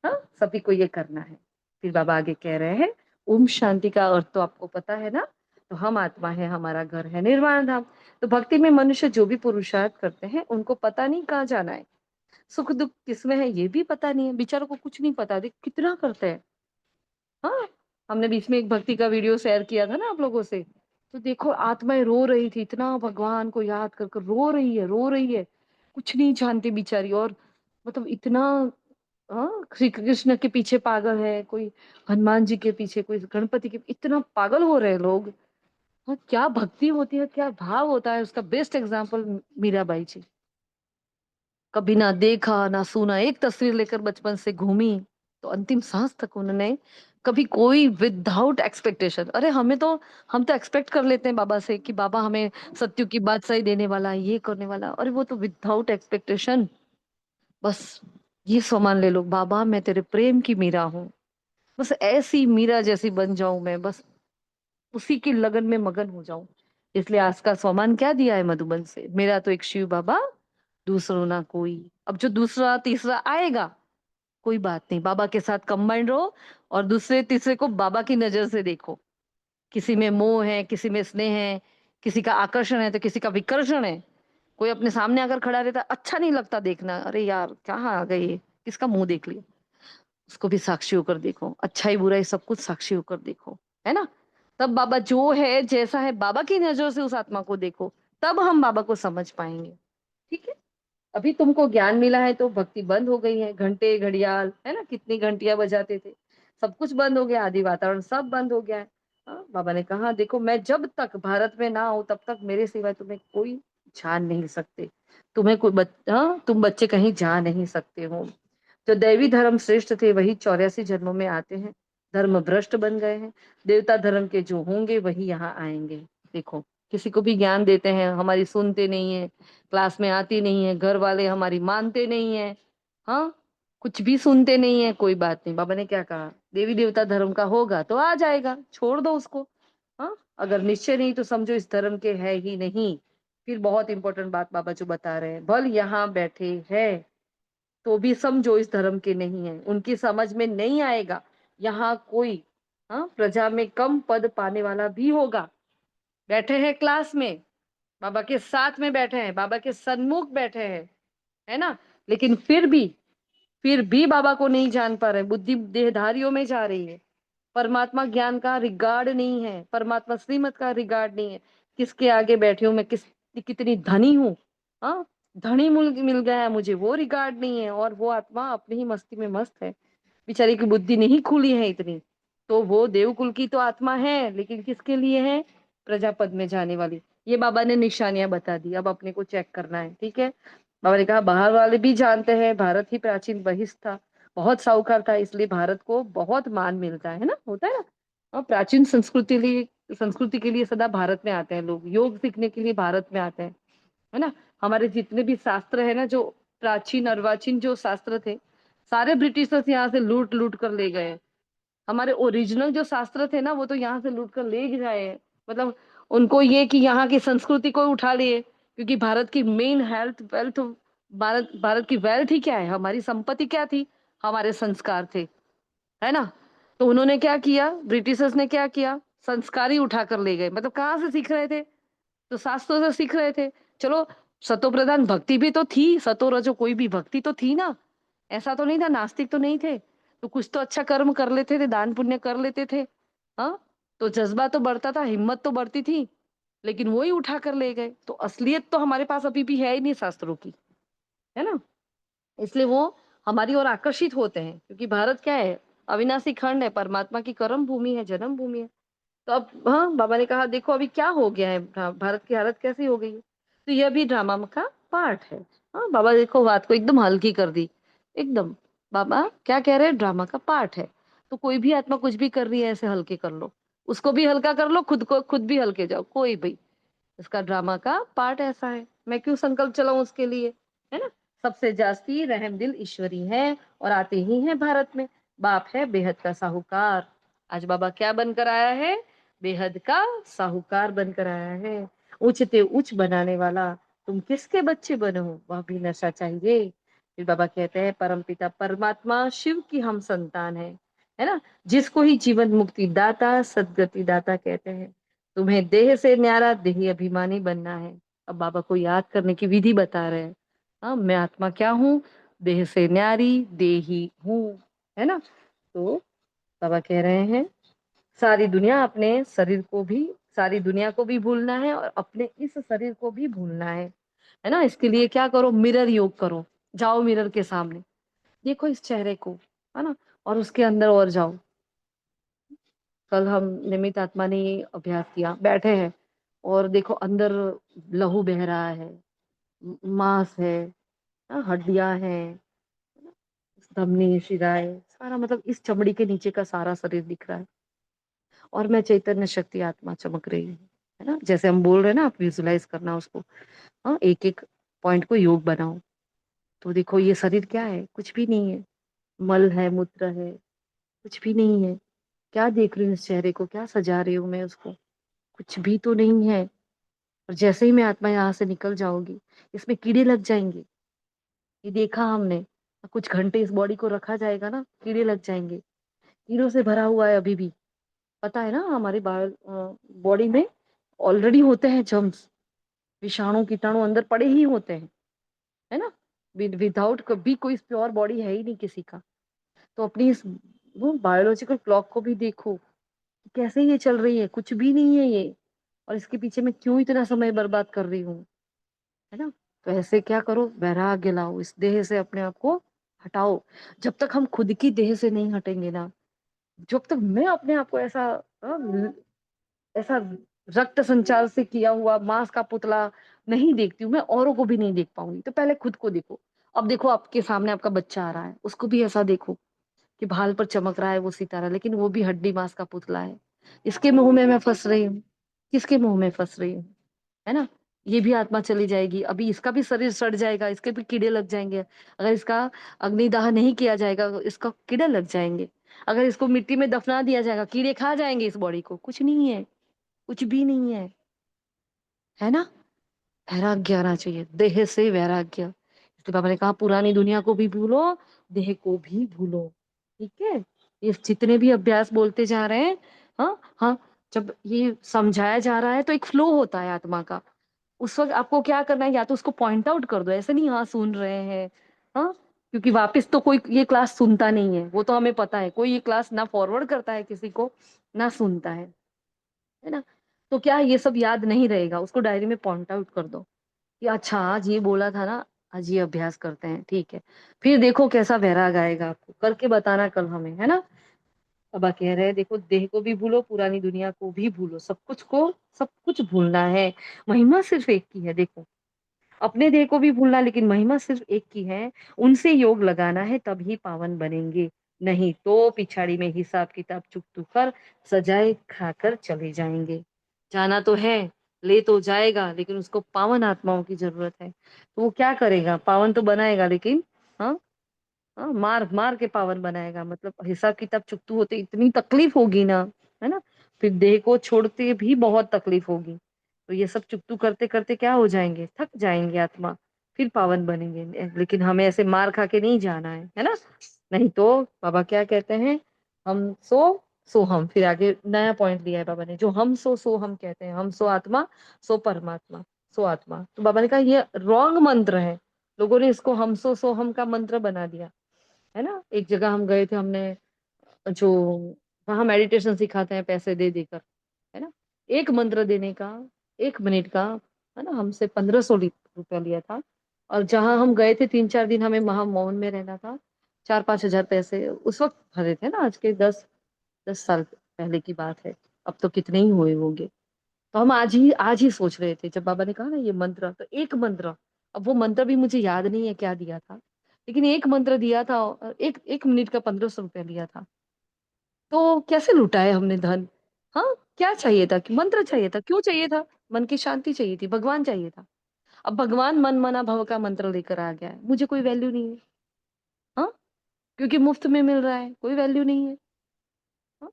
हाँ सभी को ये करना है। फिर बाबा आगे कह रहे हैं, ओम शांति का अर्थ तो आपको पता है ना। तो हम आत्मा है, हमारा घर है निर्वाण धाम। तो भक्ति में मनुष्य जो भी पुरुषार्थ करते हैं उनको पता नहीं कहाँ जाना है, सुख दुख किसमें है ये भी पता नहीं है, बेचारों को कुछ नहीं पता, देख कितना करते हैं। हाँ, हमने बीच में एक भक्ति का वीडियो शेयर किया था ना आप लोगों से, तो देखो आत्माएं रो रही थी, इतना भगवान को याद कर कर रो रही है, रो रही है, कुछ नहीं जानती बेचारी। और मतलब इतना, हाँ श्री कृष्ण के पीछे पागल है कोई, हनुमान जी के पीछे, कोई गणपति के, इतना पागल हो रहे हैं लोग। हाँ, क्या भक्ति होती है, क्या भाव होता है, उसका बेस्ट एग्जाम्पल मीराबाई जी। कभी ना देखा ना सुना, एक तस्वीर लेकर बचपन से घूमी, तो अंतिम सांस तक उन्होंने कभी कोई विदाउट एक्सपेक्टेशन। अरे हमें तो, हम तो एक्सपेक्ट कर लेते हैं बाबा से कि बाबा हमें सत्य की बात सही देने वाला है, ये करने वाला, अरे वो तो विदाउट एक्सपेक्टेशन, बस ये सामान ले लो, बाबा मैं तेरे प्रेम की मीरा हूँ, बस ऐसी मीरा जैसी बन जाऊं मैं, बस उसी की लगन में मगन हो जाऊं। इसलिए आज का सामान क्या दिया है मधुबन से, मेरा तो एक शिव बाबा, दूसरों ना कोई। अब जो दूसरा तीसरा आएगा कोई बात नहीं, बाबा के साथ कंबाइंड रहो, और दूसरे तीसरे को बाबा की नजर से देखो। किसी में मोह है, किसी में स्नेह है, किसी का आकर्षण है तो किसी का विकर्षण है। कोई अपने सामने अगर खड़ा रहता अच्छा नहीं लगता देखना, अरे यार कहाँ आ गए ये, किसका मुंह देख लिया, उसको भी साक्षी होकर देखो, अच्छाई बुराई सब कुछ साक्षी होकर देखो, है ना। तब बाबा जो है जैसा है, बाबा की नजर से उस आत्मा को देखो, तब हम बाबा को समझ पाएंगे। ठीक है, अभी तुमको ज्ञान मिला है तो भक्ति बंद हो गई है, घंटे घड़ियाल, है ना, कितनी घंटियां बजाते थे, सब कुछ बंद हो गया, आदि वातावरण सब बंद हो गया है। हाँ, बाबा ने कहा देखो मैं जब तक भारत में ना हूं तब तक मेरे सिवाय तुम्हें कोई जान नहीं सकते, तुम्हें कोई हाँ, तुम बच्चे कहीं जा नहीं सकते हो। जो दैवी धर्म श्रेष्ठ थे वही 84 जन्मों में आते हैं, धर्म भ्रष्ट बन गए हैं, देवता धर्म के जो होंगे वही यहाँ आएंगे। देखो किसी को भी ज्ञान देते हैं, हमारी सुनते नहीं है, क्लास में आती नहीं है, घर वाले हमारी मानते नहीं है, हाँ कुछ भी सुनते नहीं है, कोई बात नहीं। बाबा ने क्या कहा, देवी देवता धर्म का होगा तो आ जाएगा, छोड़ दो उसको। हाँ, अगर निश्चय नहीं तो समझो इस धर्म के है ही नहीं। फिर बहुत इंपॉर्टेंट बात बाबा जो बता रहे हैं, भल यहाँ बैठे हैं तो भी समझो इस धर्म के नहीं है, उनकी समझ में नहीं आएगा। यहाँ कोई, हाँ प्रजा में कम पद पाने वाला भी होगा, बैठे हैं क्लास में, बाबा के साथ में बैठे हैं, बाबा के सन्मुख बैठे हैं, है ना, लेकिन फिर भी बाबा को नहीं जान पा रहे, बुद्धि देहधारियों में जा रही है। परमात्मा ज्ञान का रिगार्ड नहीं है, परमात्मा श्रीमत का रिगार्ड नहीं है। किसके आगे बैठी हूँ मैं, कितनी धनी हूँ, हाँ, धनी मिल गया है मुझे, वो रिगार्ड नहीं है। और वो आत्मा अपनी ही मस्ती में मस्त है, बेचारी की बुद्धि नहीं खुली है इतनी। तो वो देवकुल की तो आत्मा है, लेकिन किसके लिए है, प्रजापद में जाने वाली। ये बाबा ने निशानियां बता दी, अब अपने को चेक करना है, ठीक है। बाबा ने कहा बाहर वाले भी जानते हैं, भारत ही प्राचीन बहिष्ठ था, बहुत साहूकार था, इसलिए भारत को बहुत मान मिलता है ना, होता है ना। और प्राचीन संस्कृति के लिए सदा भारत में आते हैं लोग, योग सीखने के लिए भारत में आते हैं, है ना। हमारे जितने भी शास्त्र है ना, जो प्राचीन अर्वाचीन जो शास्त्र थे, सारे ब्रिटिशर्स यहाँ से लूट लूट कर ले गए। हमारे ओरिजिनल जो शास्त्र थे ना, वो तो यहाँ से लूट कर ले गए हैं। मतलब उनको ये कि यहाँ की संस्कृति को उठा लिए, क्योंकि भारत की main health wealth, Bharat Bharat की वेल्थ ही क्या है, हमारी संपत्ति क्या थी, हमारे संस्कार थे, है ना। तो उन्होंने क्या किया, ब्रिटिशर्स ने क्या किया, संस्कार ही उठा कर ले गए। मतलब कहाँ से सीख रहे थे, तो शास्त्रों से सीख रहे थे। चलो, सतो प्रधान भक्ति भी तो थी, सतो रजो कोई भी भक्ति तो थी ना, ऐसा तो नहीं था, नास्तिक तो नहीं थे। तो कुछ तो अच्छा कर्म कर लेते थे, दान पुण्य कर लेते थे, हाँ। तो जज्बा तो बढ़ता था, हिम्मत तो बढ़ती थी, लेकिन वो ही उठा कर ले गए। तो असलियत तो हमारे पास अभी भी है ही नहीं शास्त्रों की, है ना। इसलिए वो हमारी ओर आकर्षित होते हैं, क्योंकि भारत क्या है, अविनाशी खंड है, परमात्मा की कर्म भूमि है, जन्म भूमि है। तो अब हाँ, बाबा ने कहा देखो अभी क्या हो गया है, भारत की हालत कैसी हो गई है। तो यह भी ड्रामा का पार्ट है। हाँ, बाबा देखो बात को एकदम हल्की कर दी, एकदम। बाबा क्या कह रहे हैं, ड्रामा का पार्ट है। तो कोई भी आत्मा कुछ भी कर रही है, ऐसे हल्के कर लो, उसको भी हल्का कर लो, खुद भी हल्के जाओ, कोई भी। इसका ड्रामा का पार्ट ऐसा है, मैं क्यों संकल्प चलाऊं उसके लिए, है ना। सबसे जास्ती रहम दिल ईश्वरी है, और आते ही हैं भारत में। बाप है बेहद का साहूकार। आज बाबा क्या बनकर आया है, बेहद का साहूकार बनकर आया है, ऊंचते ऊंच बनाने वाला। तुम किसके बच्चे बनो, वह भी नशा चाहिए। फिर बाबा कहते हैं परमपिता परमात्मा शिव की हम संतान है ना, जिसको ही जीवन मुक्ति दाता सदगति दाता कहते हैं। तुम्हें देह से न्यारा देही अभिमानी बनना है। अब बाबा को याद करने की विधि बता रहे हैं। हाँ, मैं आत्मा क्या हूँ, देह से न्यारी देही हूँ, है ना। तो बाबा कह रहे हैं सारी दुनिया को भी भूलना है, और अपने इस शरीर को भी भूलना है ना। इसके लिए क्या करो, मिरर योग करो। जाओ मिरर के सामने, देखो इस चेहरे को, है ना, और उसके अंदर और जाओ। कल हम निमित आत्मा ने ये अभ्यास किया, बैठे हैं और देखो अंदर लहू बह रहा है, मांस है, हड्डियां हैं, धमनी शिराएं, सारा मतलब इस चमड़ी के नीचे का सारा शरीर दिख रहा है। और मैं चैतन्य शक्ति आत्मा चमक रही हूँ, है ना। जैसे हम बोल रहे हैं ना, आप विजुलाइज करना उसको, हाँ, एक एक पॉइंट को योग बनाओ। तो देखो ये शरीर क्या है, कुछ भी नहीं है, मल है, मूत्र है, कुछ भी नहीं है। क्या देख रही हूँ इस चेहरे को, क्या सजा रही हूँ मैं उसको, कुछ भी तो नहीं है। और जैसे ही मैं आत्मा यहाँ से निकल जाऊंगी, इसमें कीड़े लग जाएंगे, ये देखा हमने। कुछ घंटे इस बॉडी को रखा जाएगा ना, कीड़े लग जाएंगे, कीड़ों से भरा हुआ है अभी भी। पता है ना, हमारे बॉडी में ऑलरेडी होते हैं जर्म्स, विषाणु कीटाणु अंदर पड़े ही होते हैं, है ना। विदाउट कभी कोई प्योर बॉडी है ही नहीं किसी का। तो अपनी इस वो बायोलॉजिकल क्लॉक को भी देखो कि कैसे ये चल रही है, कुछ भी नहीं है ये, और इसके पीछे मैं क्यों इतना समय बर्बाद कर रही हूँ, है ना। तो ऐसे क्या करो, वैराग्य लाओ, इस देह से अपने आप को हटाओ। जब तक हम खुद की देह से नहीं हटेंगे ना, जब तक मैं अपने आप को ऐसा रक्त संचार से किया हुआ मांस का पुतला नहीं देखती हूँ, मैं औरों को भी नहीं देख पाऊंगी। तो पहले खुद को देखो। अब देखो आपके सामने आपका बच्चा आ रहा है, उसको भी ऐसा देखो कि भाल पर चमक रहा है वो सितारा, लेकिन वो भी हड्डी मांस का पुतला है। इसके मुंह में मैं फंस रही हूँ, किसके मुंह में फंस रही हूँ, है ना। ये भी आत्मा चली जाएगी, अभी इसका भी शरीर सड़ जाएगा, इसके भी कीड़े लग जाएंगे। अगर इसका अग्निदाह नहीं किया जाएगा, इसका कीड़े लग जाएंगे। अगर इसको मिट्टी में दफना दिया जाएगा, कीड़े खा जाएंगे इस बॉडी को। कुछ नहीं है, कुछ भी नहीं है ना। वैराग्य आना चाहिए, देह से वैराग्य। इसलिए बाबा ने कहा पुरानी दुनिया को भी भूलो, देह को भी भूलो, ठीक है। ये जितने भी अभ्यास बोलते जा रहे हैं, हाँ हाँ, जब ये समझाया जा रहा है तो एक फ्लो होता है आत्मा का। उस वक्त आपको क्या करना है, या तो उसको पॉइंट आउट कर दो, ऐसे नहीं हाँ सुन रहे हैं, हाँ, क्योंकि वापस तो कोई ये क्लास सुनता नहीं है, वो तो हमें पता है, कोई ये क्लास ना फॉरवर्ड करता है किसी को, ना सुनता है ना। तो क्या ये सब याद नहीं रहेगा, उसको डायरी में पॉइंट आउट कर दो कि अच्छा आज ये बोला था ना, आज ये अभ्यास करते हैं, ठीक है। फिर देखो कैसा वैराग आएगा, आपको करके बताना कल हमें, है ना। बाबा कह रहे हैं देखो, देह को भी भूलो, पुरानी दुनिया को भी भूलो, सब कुछ भूलना है। महिमा सिर्फ एक की है, देखो, अपने देह को भी भूलना, लेकिन महिमा सिर्फ एक की है। उनसे योग लगाना है, तभी पावन बनेंगे, नहीं तो पिछाड़ी में हिसाब किताब चुक कर सजाए खाकर चले जाएंगे। जाना तो है, ले तो जाएगा, लेकिन उसको पावन आत्माओं की जरूरत है। तो वो क्या करेगा, पावन तो बनाएगा, लेकिन हाँ, हाँ, मार मार के पावन बनाएगा, मतलब हिसाब किताब चुकतू होते इतनी तकलीफ होगी ना, है ना। फिर देह को छोड़ते भी बहुत तकलीफ होगी, तो ये सब चुकतू करते करते क्या हो जाएंगे, थक जाएंगे आत्मा, फिर पावन बनेंगे। लेकिन हमें ऐसे मार खा के नहीं जाना है ना। नहीं तो बाबा क्या कहते हैं, हम सो हम, फिर आगे नया पॉइंट दिया है बाबा ने, जो हम सो हम कहते हैं, हम सो आत्मा, सो परमात्मा, सो आत्मा। तो बाबा ने कहा ये रॉन्ग मंत्र है, लोगों ने इसको हम सो हम का मंत्र बना दिया, है ना। एक जगह हम गए थे, हमने जो वहां मेडिटेशन सिखाते हैं पैसे दे देकर, है ना, एक मंत्र देने का 1 मिनट का, है ना, हमसे 1500 रुपया लिया था। और जहां हम गए थे 3-4 दिन, हमें वहां मौन में रहना था, 4-5 हजार पैसे उस वक्त भरे थे ना, आज के 10 10 साल पहले की बात है। अब तो कितने ही हुए होंगे। तो हम आज ही सोच रहे थे, जब बाबा ने कहा ना ये मंत्र, तो एक मंत्र, अब वो मंत्र भी मुझे याद नहीं है क्या दिया था, लेकिन एक मंत्र दिया था, और एक 1 मिनट का 1500 रुपया लिया था। तो कैसे लुटाए हमने धन। हाँ, क्या चाहिए था, कि मंत्र चाहिए था, क्यों चाहिए था, मन की शांति चाहिए थी, भगवान चाहिए था। अब भगवान मन मना भव का मंत्र लेकर आ गया है, मुझे कोई वैल्यू नहीं है, हाँ, क्योंकि मुफ्त में मिल रहा है, कोई वैल्यू नहीं है, हाँ?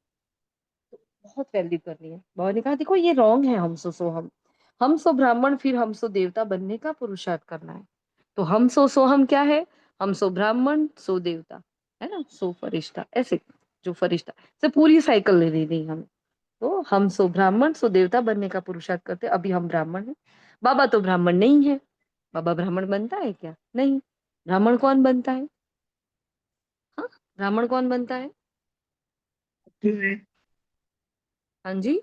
बहुत वैल्यू करनी है। बाबा ने कहा देखो ये रॉन्ग है, हम सो ब्राह्मण, फिर हम सो देवता बनने का पुरुषार्थ करना है। तो हम सो हम क्या है, हम सो ब्राह्मण, सो देवता, है ना, सो फरिश्ता, ऐसे जो फरिश्ता से पूरी साइकिल ले ली थी हमें। तो हम सो ब्राह्मण, सो देवता बनने का पुरुषार्थ करते, अभी हम ब्राह्मण हैं। बाबा तो ब्राह्मण नहीं है, बाबा ब्राह्मण बनता है क्या, नहीं। ब्राह्मण कौन बनता है, हाँ, ब्राह्मण कौन बनता है, हाँ जी,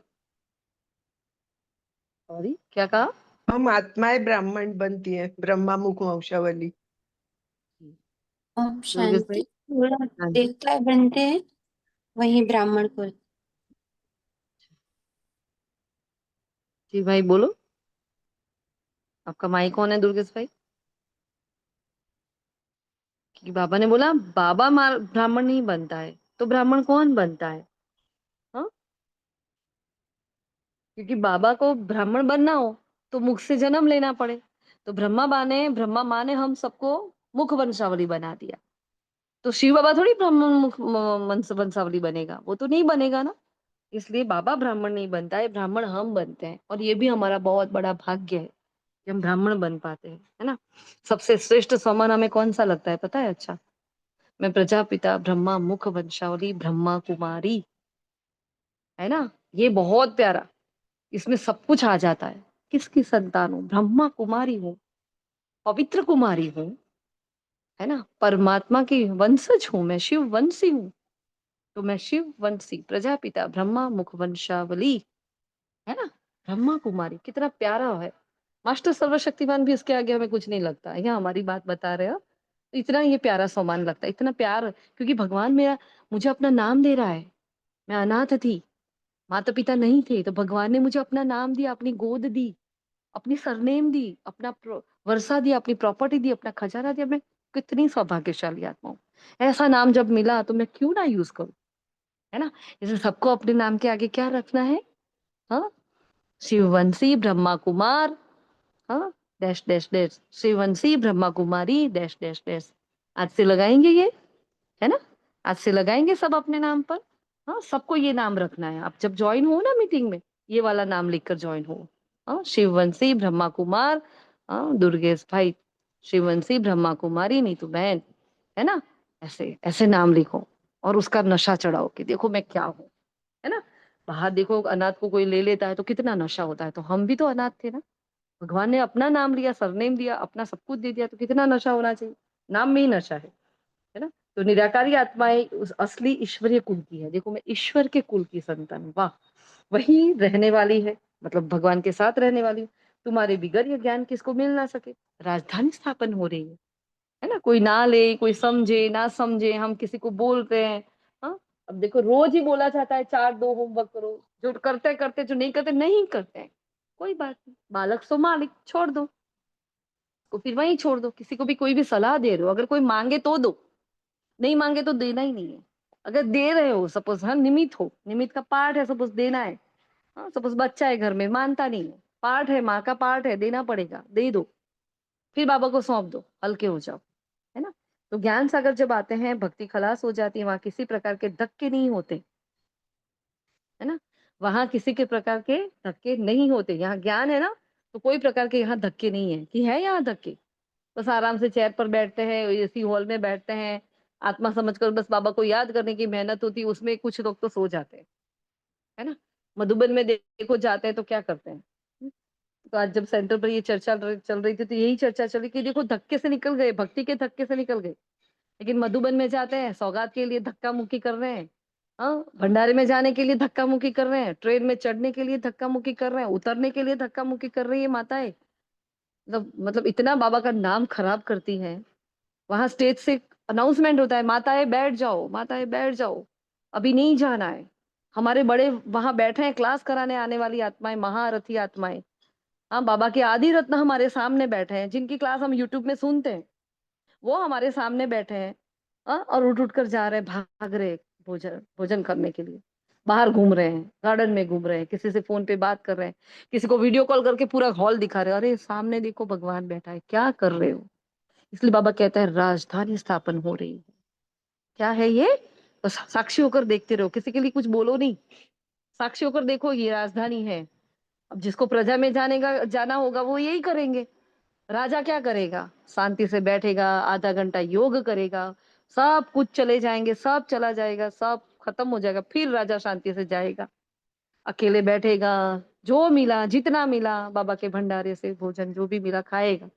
सॉरी क्या कहा। हम आत्माएं ब्राह्मण बनती है, ब्रह्मा मुख वंशावली। ओम दुर्गेश भाई, शांति। थोड़ा हाँ जी, देवता बनते हैं, वही ब्राह्मण को। जी भाई बोलो, आपका माइक कौन है दुर्गेश भाई। कि बाबा ने बोला बाबा ब्राह्मण नहीं बनता है, तो ब्राह्मण कौन बनता है, हाँ, क्योंकि बाबा को ब्राह्मण बनना हो तो मुख से जन्म लेना पड़े। तो ब्रह्मा माँ ने हम सबको मुख वंशावली बना दिया। तो शिव बाबा थोड़ी ब्राह्मण वंशावली बनेगा, वो तो नहीं बनेगा ना। इसलिए बाबा ब्राह्मण नहीं बनता है, ब्राह्मण हम बनते हैं, और ये भी हमारा बहुत बड़ा भाग्य है कि हम ब्राह्मण बन पाते हैं, है ना। सबसे श्रेष्ठ सम्मान हमें कौन सा लगता है पता है, अच्छा, मैं प्रजापिता ब्रह्मा मुख वंशावली ब्रह्मा कुमारी, है ना, ये बहुत प्यारा, इसमें सब कुछ आ जाता है। किसकी संतान हूँ, ब्रह्मा कुमारी हूँ, पवित्र कुमारी हूँ, है ना, परमात्मा की वंशज हूँ, मैं शिव वंशी हूँ। तो मैं शिव वंशी प्रजापिता ब्रह्मा मुख वंशावली, है ना, ब्रह्मा कुमारी, कितना प्यारा है। मास्टर सर्वशक्तिमान भी इसके आगे हमें कुछ नहीं लगता, यहाँ हमारी बात बता रहे हो, तो इतना ये प्यारा सम्मान लगता है, इतना प्यार, क्योंकि भगवान मेरा मुझे अपना नाम दे रहा है। मैं अनाथ थी, माता पिता नहीं थे, तो भगवान ने मुझे अपना नाम दिया, अपनी गोद दी, अपनी सरनेम दी, अपना वर्षा दिया, अपनी प्रॉपर्टी दी, अपना खजाना दिया। मैं कितनी सौभाग्यशाली आत्मा हूँ। ऐसा नाम जब मिला तो मैं क्यों ना यूज करूं, है ना। जैसे सबको अपने नाम के आगे क्या रखना है, हाँ, शिववंशी ब्रह्मा कुमार, हाँ, dash dash dash, शिववंशी Brahma Kumari dash dash dash. आज से लगाएंगे ये, है ना, आज से लगाएंगे सब अपने नाम पर। हाँ, सबको ये नाम रखना है, आप जब ज्वाइन हो ना मीटिंग में, ये वाला नाम लिखकर ज्वाइन हो। हाँ, शिववंशी ब्रह्मा कुमार, हाँ, दुर्गेश भाई, शिववंशी ब्रह्मा कुमारी नीतू बहन, है ना, ऐसे ऐसे नाम लिखो, और उसका नशा चढ़ाओ कि देखो मैं क्या हूँ, है ना। बाहर देखो, अनाथ को कोई ले लेता है तो कितना नशा होता है, तो हम भी तो अनाथ थे ना, भगवान ने अपना नाम लिया, सरनेम दिया, अपना सब कुछ दे दिया, तो कितना नशा होना चाहिए? नाम में ही नशा है ना? तो निराकारी आत्माएं उस असली ईश्वरीय कुल की है। देखो मैं ईश्वर के कुल की संतान हूँ, वाह! वही रहने वाली है, मतलब भगवान के साथ रहने वाली हूँ। तुम्हारे बिगड़ ये ज्ञान किसको मिल ना सके। राजधानी स्थापन हो रही है ना? कोई ना ले, कोई समझे ना समझे, हम किसी को बोल रहे हैं। हाँ, अब देखो रोज ही बोला जाता है 4-2 होमवर्क करो, जो करते करते, जो नहीं करते नहीं करते हैं, कोई बात नहीं, बालक सो मालिक, छोड़ दो को, फिर वहीं छोड़ दो। किसी को भी कोई भी सलाह दे रहे हो, अगर कोई मांगे तो दो, नहीं मांगे तो देना ही नहीं है। अगर दे रहे हो, सपोज हाँ निमित हो, निमित का पार्ट है, सपोज देना है। हाँ, सपोज बच्चा है घर में, मानता नहीं है, पार्ट है, माँ का पार्ट है, देना पड़ेगा, दे दो, फिर बाबा को सौंप दो, हल्के हो जाओ, है ना? तो ज्ञान सागर जब आते हैं, भक्ति खलास हो जाती है, वहां किसी प्रकार के धक्के नहीं होते, है ना? वहां किसी के प्रकार के धक्के नहीं होते। यहाँ ज्ञान है ना, तो कोई प्रकार के यहाँ धक्के नहीं है कि है यहाँ धक्के। बस आराम से चेयर पर बैठते हैं, एसी हॉल में बैठते हैं, आत्मा समझकर बस बाबा को याद करने की मेहनत होती है। उसमें कुछ लोग तो सो जाते हैं, है ना? मधुबन में देखो जाते हैं तो क्या करते हैं। तो आज जब सेंटर पर ये चर्चा चल रही थी, तो यही चर्चा चली कि देखो धक्के से निकल गए, भक्ति के धक्के से निकल गए। लेकिन मधुबन में जाते हैं, सौगात के लिए धक्का मुक्की कर रहे हैं। हाँ, भंडारे में जाने के लिए धक्का मुक्की कर रहे हैं, ट्रेन में चढ़ने के लिए धक्का मुक्की कर रहे हैं, उतरने के लिए धक्का मुक्की कर रही है माताएं। मतलब इतना बाबा का नाम खराब करती हैं। वहां स्टेज से अनाउंसमेंट होता है, माताएं बैठ जाओ, माताएं बैठ जाओ, अभी नहीं जाना है। हमारे बड़े वहां बैठे हैं, क्लास कराने आने वाली आत्माएं, महारथी आत्माएं। हाँ, बाबा के आदि रत्न हमारे सामने बैठे हैं, जिनकी क्लास हम यूट्यूब में सुनते हैं, वो हमारे सामने बैठे हैं। और उठ उठ कर जा रहे हैं, भाग रहे हैं भोजन भोजन करने के लिए, बाहर घूम रहे हैं, गार्डन में घूम रहे हैं, किसी से फोन पे बात कर रहे हैं, किसी को वीडियो कॉल करके पूरा हॉल दिखा रहे हैं, अरे सामने देखो भगवान बैठा है, क्या कर रहे हो? इसलिए बाबा कहता है राजधानी स्थापन हो रही है। क्या है ये? बस साक्षी होकर देखते रहो, किसी के लिए कुछ बोलो नहीं, साक्षी होकर देखो, ये राजधानी है। अब जिसको प्रजा में जाना होगा वो यही करेंगे। राजा क्या करेगा? शांति से बैठेगा, आधा घंटा योग करेगा, सब कुछ चले जाएंगे, सब चला जाएगा, सब खत्म हो जाएगा, फिर राजा शांति से जाएगा, अकेले बैठेगा, जो मिला जितना मिला बाबा के भंडारे से भोजन जो भी मिला खाएगा।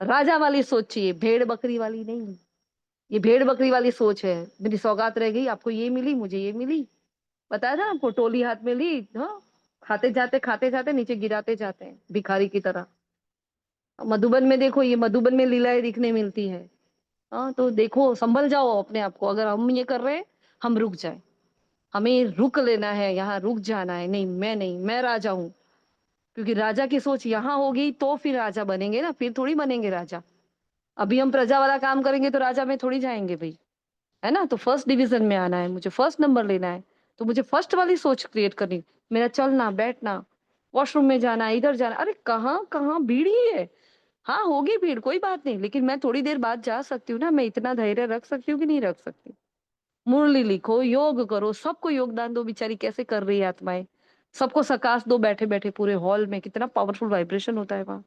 राजा वाली सोच चाहिए, भेड़ बकरी वाली नहीं। ये भेड़ बकरी वाली सोच है, मेरी सौगात रह गई, आपको ये मिली, मुझे ये मिली। बताया था ना आपको, टोली हाथ में ली, हाँ, खाते जाते नीचे गिराते जाते हैं भिखारी की तरह। मधुबन में देखो, ये मधुबन में लीलाएं दिखने मिलती है। हाँ, तो देखो संभल जाओ अपने आप को। अगर हम ये कर रहे हैं, हम रुक जाए, हमें रुक लेना है, यहाँ रुक जाना है। नहीं, मैं राजा हूँ। क्योंकि राजा की सोच यहाँ होगी तो फिर राजा बनेंगे ना, फिर थोड़ी बनेंगे राजा। अभी हम प्रजा वाला काम करेंगे तो राजा में थोड़ी जाएंगे भाई, है ना? तो फर्स्ट डिवीजन में आना है, मुझे फर्स्ट नंबर लेना है, तो मुझे फर्स्ट वाली सोच क्रिएट करनी। मेरा चलना बैठना, वॉशरूम में जाना, इधर जाना, अरे कहाँ कहाँ भीड़ ही है। हाँ, होगी भीड़, कोई बात नहीं, लेकिन मैं थोड़ी देर बाद जा सकती हूँ ना। मैं इतना धैर्य रख सकती हूँ कि नहीं रख सकती? मुरली लिखो, योग करो, सबको योगदान दो। बेचारी कैसे कर रही है आत्माएं, सबको सकाश दो बैठे बैठे पूरे हॉल में, कितना पावरफुल वाइब्रेशन होता है वहां।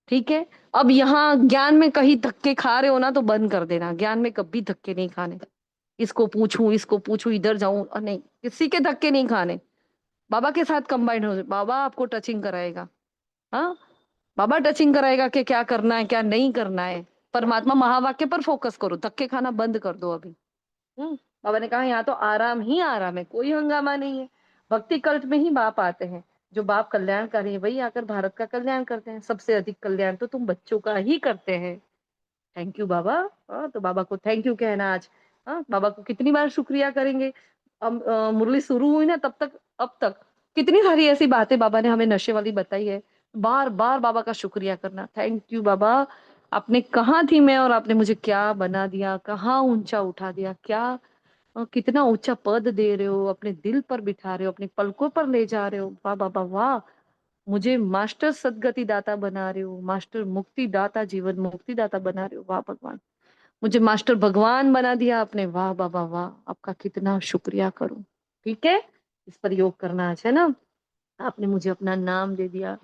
ठीक है। अब यहाँ ज्ञान में कहीं धक्के खा रहे हो ना, तो बंद कर देना, ज्ञान में कभी धक्के नहीं खाने। इसको पूछूं, इधर जाऊं, नहीं, किसी के धक्के नहीं खाने। बाबा के साथ कंबाइंड हो, बाबा आपको टचिंग कराएगा। हाँ, बाबा टचिंग कराएगा कि क्या करना है क्या नहीं करना है। परमात्मा महावाक्य पर फोकस करो, धक्के खाना बंद कर दो अभी। बाबा ने कहा यहाँ तो आराम ही आराम है, कोई हंगामा नहीं है। भक्ति कल्ट में ही बाप आते हैं, जो बाप कल्याणकारी है वही आकर भारत का कल्याण करते हैं। सबसे अधिक कल्याण तो तुम बच्चों का ही करते हैं। थैंक यू बाबा। तो बाबा को थैंक यू कहना आज। बाबा को कितनी बार शुक्रिया करेंगे। अब मुरली शुरू हुई ना, तब तक अब तक कितनी सारी ऐसी बातें बाबा ने हमें नशे वाली बताई है। बार बार बाबा का शुक्रिया करना, थैंक यू बाबा। आपने कहाँ थी मैं, और आपने मुझे क्या बना दिया, कहाँ ऊंचा उठा दिया, क्या कितना ऊंचा पद दे रहे हो, अपने दिल पर बिठा रहे हो, अपनी पलकों पर ले जा रहे हो। वाह बाबा वाह। मुझे मास्टर सदगति दाता बना रहे हो, मास्टर मुक्ति दाता, जीवन मुक्ति दाता बना रहे हो। वाह भगवान, मुझे मास्टर भगवान बना दिया आपने। वाह बाबा वाह, आपका कितना शुक्रिया करूं। ठीक है, इस पर योग करना आज, है ना? आपने मुझे अपना नाम दे दिया,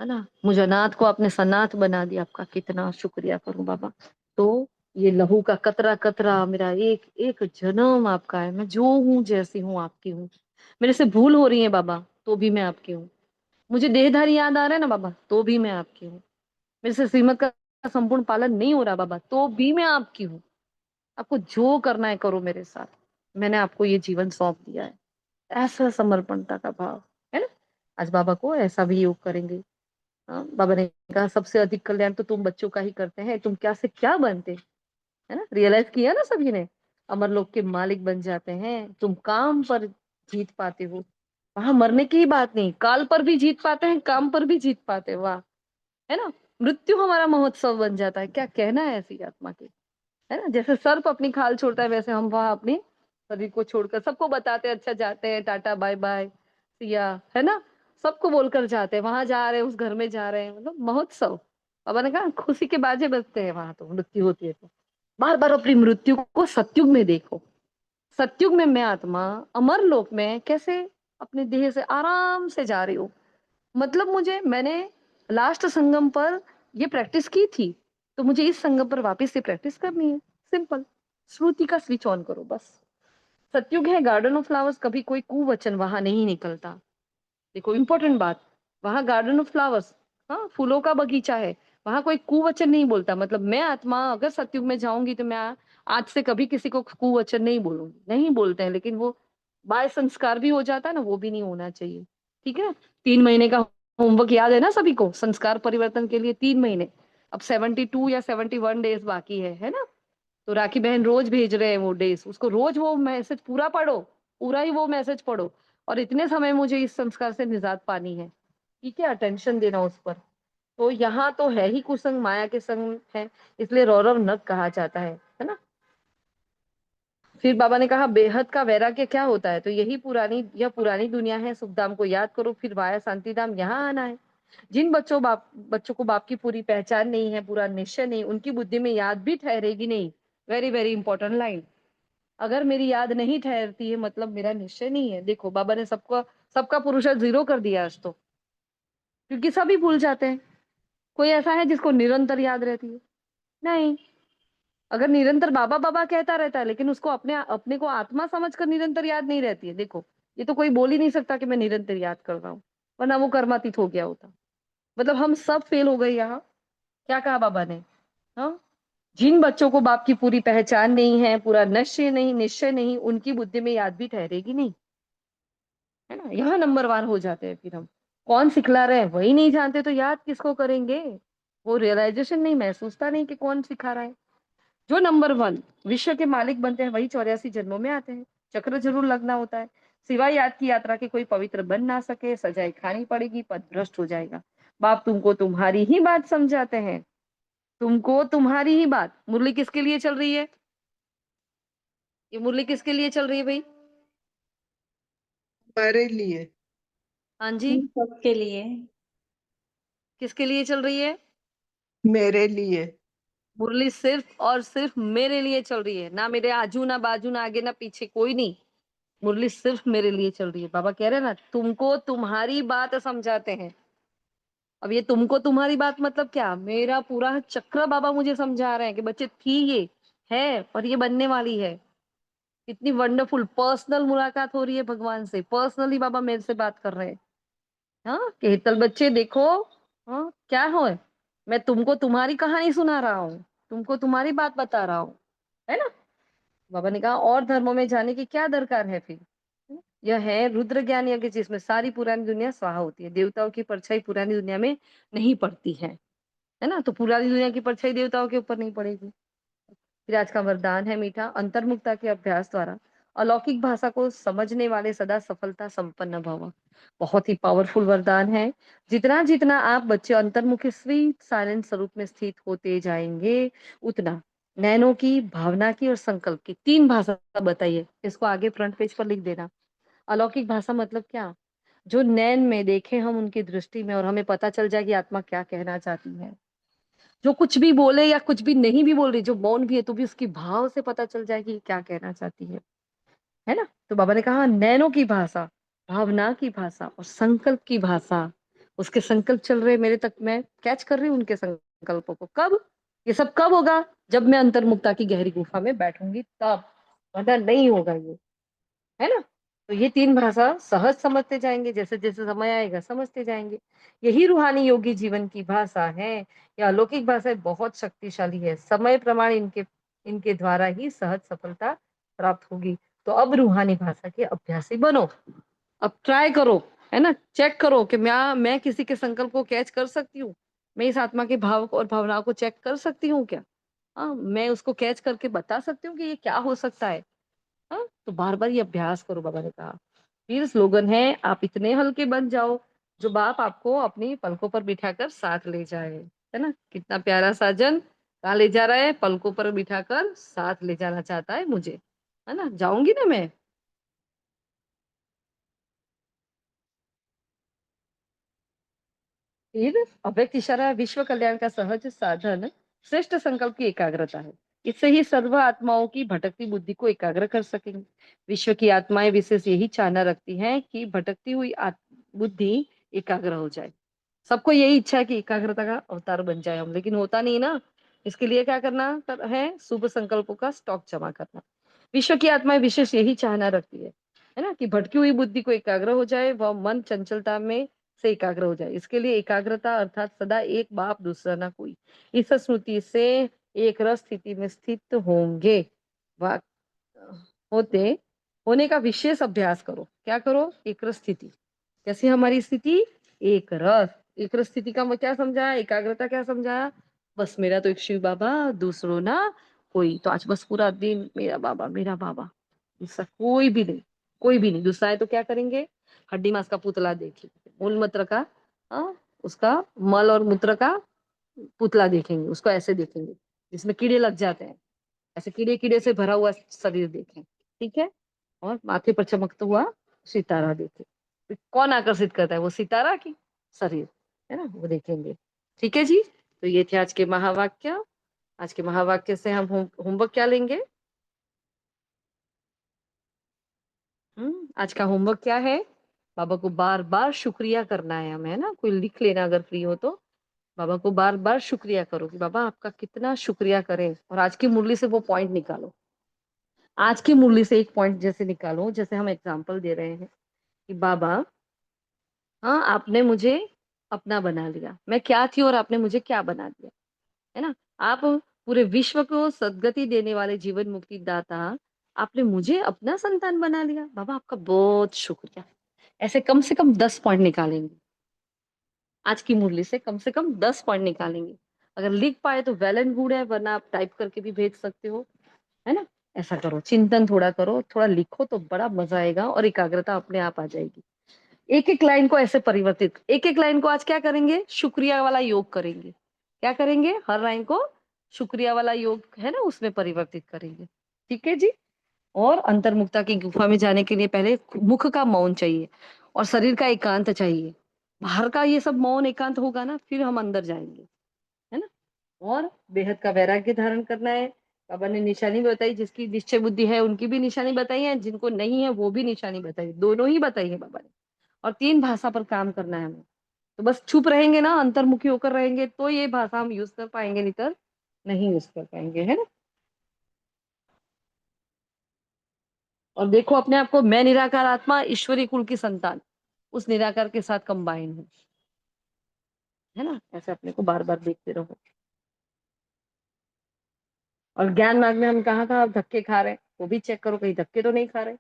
है ना? मुझे अनाथ को आपने सनाथ बना दिया, आपका कितना शुक्रिया करूं बाबा। तो ये लहू का कतरा कतरा मेरा एक एक जन्म आपका है। मैं जो हूँ, जैसी हूँ, आपकी हूँ। मेरे से भूल हो रही है बाबा, तो भी मैं आपकी हूँ। मुझे देहधारी याद आ रहा है ना बाबा, तो भी मैं आपकी हूँ। मेरे से श्रीमत का संपूर्ण पालन नहीं हो रहा बाबा, तो भी मैं आपकी हूँ। आपको जो करना है करो मेरे साथ, मैंने आपको ये जीवन सौंप दिया है। ऐसा समर्पणता का भाव है ना। आज बाबा को ऐसा भी योग करेंगे। बाबा ने कहा सबसे अधिक कल्याण तो तुम बच्चों का ही करते हैं, तुम क्या से क्या बनते, है ना। रियलाइज किया ना सभी ने, अमर लोक के मालिक बन जाते हैं, तुम काम पर जीत पाते हो। वहां मरने की ही बात नहीं, काल पर भी जीत पाते हैं, काम पर भी जीत पाते हैं। वाह, है ना। मृत्यु हमारा महोत्सव बन जाता है। क्या कहना है ऐसी आत्मा के, है ना। जैसे सर्प अपनी खाल छोड़ता है, वैसे हम वहां अपनी शरीर को छोड़कर सबको बताते हैं, अच्छा जाते हैं, टाटा बाय बाय सिया, है ना। सबको बोलकर जाते हैं, वहां जा रहे हैं, उस घर में जा रहे हैं, मतलब महोत्सव। बाबा ने कहा खुशी के बाजे बजते हैं वहां, तो मृत्यु होती है तो बार बार अपनी मृत्यु को सतयुग में देखो। सतयुग में मैं आत्मा अमर लोक में कैसे अपने देह से आराम से जा रही हूँ। मतलब मैंने लास्ट संगम पर ये प्रैक्टिस की थी, तो मुझे इस संगम पर वापस से प्रैक्टिस करनी है। सिंपल, श्रुति का स्विच ऑन करो बस। सतयुग है गार्डन ऑफ फ्लावर्स, कभी कोई कुवचन वहां नहीं निकलता। देखो इंपॉर्टेंट बात, वहां गार्डन ऑफ फ्लावर्स, हाँ फूलों का बगीचा है, वहां कोई कुवचन नहीं बोलता। मतलब मैं आत्मा अगर सतयुग में जाऊंगी तो मैं आज से कभी किसी को कुवचन नहीं बोलूंगी, नहीं बोलते हैं, लेकिन वो बाय संस्कार भी हो जाता है ना, वो भी नहीं होना चाहिए। ठीक है, 3 महीने का होमवर्क याद है ना सभी को, संस्कार परिवर्तन के लिए 3 महीने। अब 72 या 71 डेज बाकी है ना। तो राखी बहन रोज भेज रहे हैं वो डेज, उसको रोज वो मैसेज पूरा पढ़ो, पूरा ही वो मैसेज पढ़ो। और इतने समय मुझे इस संस्कार से निजात पानी है, ठीक है, अटेंशन देना उस पर। तो यहाँ तो है ही कुसंग, माया के संग है, इसलिए रौरव नग कहा जाता है ना। फिर बाबा ने कहा बेहद का वैराग्य क्या होता है, तो यह पुरानी दुनिया है, सुखधाम को याद करो, फिर वाया शांतिधाम यहाँ आना है। जिन बच्चों को बाप की पूरी पहचान नहीं है, पूरा निश्चय नहीं, उनकी बुद्धि में याद भी ठहरेगी नहीं। Very very important line. अगर मेरी याद नहीं ठहरती है मतलब मेरा निश्चय नहीं है। देखो बाबा ने सबका सबका पुरुषार्थ 0 कर दिया आज तो, क्योंकि सभी भूल जाते हैं। कोई ऐसा है जिसको निरंतर याद रहती है? नहीं। अगर निरंतर बाबा बाबा कहता रहता है, लेकिन उसको अपने अपने को आत्मा समझकर निरंतर याद नहीं रहती है। देखो ये तो कोई बोल ही नहीं सकता कि मैं निरंतर याद कर रहा हूँ, वरना वो कर्मातीत हो गया होता। मतलब हम सब फेल हो गए यहाँ। क्या कहा बाबा ने, हाँ, जिन बच्चों को बाप की पूरी पहचान नहीं है, पूरा निश्चय नहीं, उनकी बुद्धि में याद भी ठहरेगी नहीं, है ना। यहाँ नंबर 1 हो जाते हैं फिर हम। कौन सिखला रहे हैं वही नहीं जानते तो याद किसको करेंगे। वो रियलाइजेशन नहीं, महसूसता नहीं कि कौन सिखा रहा है। जो नंबर 1 विश्व के मालिक बनते हैं वही 84 जन्मों में आते हैं। चक्र जरूर लगना होता है, सिवाय याद की यात्रा के कोई पवित्र बन ना सके। सजाएं खानी पड़ेगी, पद भ्रष्ट हो जाएगा। बाप तुमको तुम्हारी ही बात समझाते हैं, तुमको तुम्हारी ही बात। मुरली किसके लिए चल रही है? ये मुरली किसके लिए चल रही है भाई? हमारे लिए। हाँ जी, सबके लिए। किसके लिए चल रही है? मेरे लिए। मुरली सिर्फ और सिर्फ मेरे लिए चल रही है, ना मेरे आजू ना बाजू ना आगे ना पीछे, कोई नहीं। मुरली सिर्फ मेरे लिए चल रही है। बाबा कह रहे हैं ना, तुमको तुम्हारी बात समझाते हैं। अब ये तुमको तुम्हारी बात मतलब क्या? मेरा पूरा चक्र बाबा मुझे समझा रहे हैं कि बच्चे थी ये, है और ये बनने वाली है। इतनी वंडरफुल पर्सनल मुलाकात हो रही है भगवान से, पर्सनली बाबा मेरे से बात कर रहे हैं। हाँ कि हेतल बच्चे देखो, हाँ क्या हो, मैं तुमको तुम्हारी कहानी सुना रहा हूँ, तुमको तुम्हारी बात बता रहा हूँ, है ना। बाबा ने कहा और धर्मों में जाने की क्या दरकार है फिर। यह है रुद्र ज्ञान यज्ञ, जिसमें सारी पुरानी दुनिया स्वाहा होती है। देवताओं की परछाई पुरानी दुनिया में नहीं पड़ती है ना। तो पुरानी दुनिया की परछाई देवताओं के ऊपर नहीं पड़ेगी। फिर आज का वरदान है मीठा, अंतर्मुखता के अभ्यास द्वारा अलौकिक भाषा को समझने वाले सदा सफलता संपन्न भव। बहुत ही पावरफुल वरदान है। जितना जितना आप बच्चे अंतर्मुखी स्वीट साइलेंट स्वरूप में स्थित होते जाएंगे, उतना नैनो की, भावना की और संकल्प की 3 भाषा बताइए। इसको आगे फ्रंट पेज पर लिख देना। अलौकिक भाषा मतलब क्या? जो नैन में देखे हम उनकी दृष्टि में, और हमें पता चल जाए कि आत्मा क्या कहना चाहती है। जो कुछ भी बोले या कुछ भी नहीं भी बोल रही, जो मौन भी है तो भी उसकी भाव से पता चल जाए कि क्या कहना चाहती है ना। तो बाबा ने कहा नैनो की भाषा, भावना की भाषा और संकल्प की भाषा। उसके संकल्प चल रहे मेरे तक, मैं कैच कर रही हूँ उनके संकल्पों को। कब? ये सब कब होगा? जब मैं अंतर्मुक्ता की गहरी गुफा में बैठूंगी तब, वरना नहीं होगा ये, है ना। तो ये 3 भाषा सहज समझते जाएंगे, जैसे जैसे समय आएगा समझते जाएंगे। यही रूहानी योगी जीवन की भाषा है। यह अलौकिक भाषा बहुत शक्तिशाली है। समय प्रमाण इनके इनके द्वारा ही सहज सफलता प्राप्त होगी। तो अब रूहानी भाषा के अभ्यासी बनो। अब ट्राई करो, है ना, चेक करो कि मैं किसी के संकल्प को कैच कर सकती हूँ। मैं इस आत्मा के भाव और भावनाओं को चेक कर सकती हूँ क्या? हाँ, मैं उसको कैच करके बता सकती हूँ कि ये क्या हो सकता है। हाँ, तो बार बार ये अभ्यास करो, बाबा ने कहा। फिर स्लोगन है, आप इतने हल्के बन जाओ जो बाप आपको अपनी पलकों पर बिठाकर साथ ले जाए। है ना, कितना प्यारा साजन कहाँ ले जा रहा है? पलकों पर बिठाकर साथ ले जाना चाहता है मुझे। है ना, जाऊंगी ना मैं। फिर अव्यक्त इशारा विश्व कल्याण का सहज साधन श्रेष्ठ संकल्प की एकाग्रता है। इससे ही सर्व आत्माओं की भटकती बुद्धि को एकाग्र कर सकेंगे। विश्व की आत्माएं विशेष यही चाहना रखती हैं कि भटकती हुई बुद्धि एकाग्र हो जाए। सबको यही इच्छा है कि एकाग्रता का अवतार बन जाए हम, लेकिन होता नहीं ना। इसके लिए क्या करना है? शुभ संकल्पों का स्टॉक जमा करना। विश्व की आत्माएं विशेष यही चाहना रखती है ना, कि भटकी हुई बुद्धि को एकाग्र हो जाए, वह मन चंचलता में से एकाग्र हो जाए। इसके लिए एकाग्रता अर्थात सदा एक बाप दूसरा ना कोई, इस स्मृति से एक रस स्थिति में स्थित होंगे। वा- होते होने का विशेष अभ्यास करो। क्या करो? एक रस स्थिति। कैसी हमारी स्थिति? एक रस। एक रस स्थिति का मैं क्या समझाया? एकाग्रता क्या समझाया? बस मेरा तो एक शिव बाबा, दूसरों ना कोई। तो आज बस पूरा दिन मेरा बाबा मेरा बाबा, दूसरा कोई भी नहीं। कोई भी नहीं दूसरा है तो क्या करेंगे? हड्डी मांस का पुतला देखेंगे, मूल मूत्र का, उसका मल और मूत्र का पुतला देखेंगे, उसको ऐसे देखेंगे जिसमें कीड़े लग जाते हैं, ऐसे कीड़े कीड़े से भरा हुआ शरीर देखें। ठीक है, और माथे पर चमकता हुआ सितारा देखें। तो कौन आकर्षित करता है? वो सितारा की शरीर, है ना, वो देखेंगे। ठीक है जी। तो ये थे आज के महावाक्य। आज के महावाक्य से हम होमवर्क क्या लेंगे? आज का होमवर्क क्या है? बाबा को बार बार शुक्रिया करना है हमें, है ना। कोई लिख लेना अगर फ्री हो तो। बाबा को बार बार शुक्रिया करो कि बाबा आपका कितना शुक्रिया करें, और आज की मुरली से वो पॉइंट निकालो। आज की मुरली से एक पॉइंट जैसे निकालो, जैसे हम एग्जाम्पल दे रहे हैं कि बाबा, हाँ, आपने मुझे अपना बना लिया। मैं क्या थी और आपने मुझे क्या बना दिया, है ना। आप पूरे विश्व को सदगति देने वाले जीवन मुक्ति दाता, आपने मुझे अपना संतान बना लिया। बाबा आपका बहुत शुक्रिया। ऐसे कम से कम 10 पॉइंट निकालेंगे। आज की मुरली से कम 10 पॉइंट निकालेंगे। अगर लिख पाए तो वेल एंड गुड है, वरना आप टाइप करके भी भेज सकते हो, है ना। ऐसा करो, चिंतन थोड़ा करो, थोड़ा लिखो तो बड़ा मजा आएगा और एकाग्रता अपने आप आ जाएगी। एक एक लाइन को ऐसे परिवर्तित, एक एक लाइन को आज क्या करेंगे? शुक्रिया वाला योग करेंगे। क्या करेंगे? हर लाइन को शुक्रिया वाला योग, है ना, उसमें परिवर्तित करेंगे। ठीक है जी। और अंतर्मुखता की गुफा में जाने के लिए पहले मुख का मौन चाहिए और शरीर का एकांत चाहिए। बाहर का ये सब मौन एकांत होगा ना, फिर हम अंदर जाएंगे, है ना। और बेहद का वैराग्य धारण करना है। बाबा ने निशानी भी बताई, जिसकी निश्चय बुद्धि है उनकी भी निशानी बताई है, जिनको नहीं है वो भी निशानी बताई, दोनों ही बताई है बाबा ने। और 3 भाषा पर काम करना है हमें। तो बस चुप रहेंगे ना, अंतर्मुखी होकर रहेंगे तो ये भाषा हम यूज कर पाएंगे, नहीं तो नहीं यूज कर पाएंगे, है ना। और देखो अपने आप को, मैं निराकार आत्मा ईश्वरी कुल की संतान, उस निराकार के साथ कंबाइन हूँ, है ना। ऐसे अपने को बार बार देखते रहो। और ज्ञान मार्ग में हम कहाँ कहाँ धक्के खा रहे हैं वो भी चेक करो, कहीं धक्के तो नहीं खा रहे।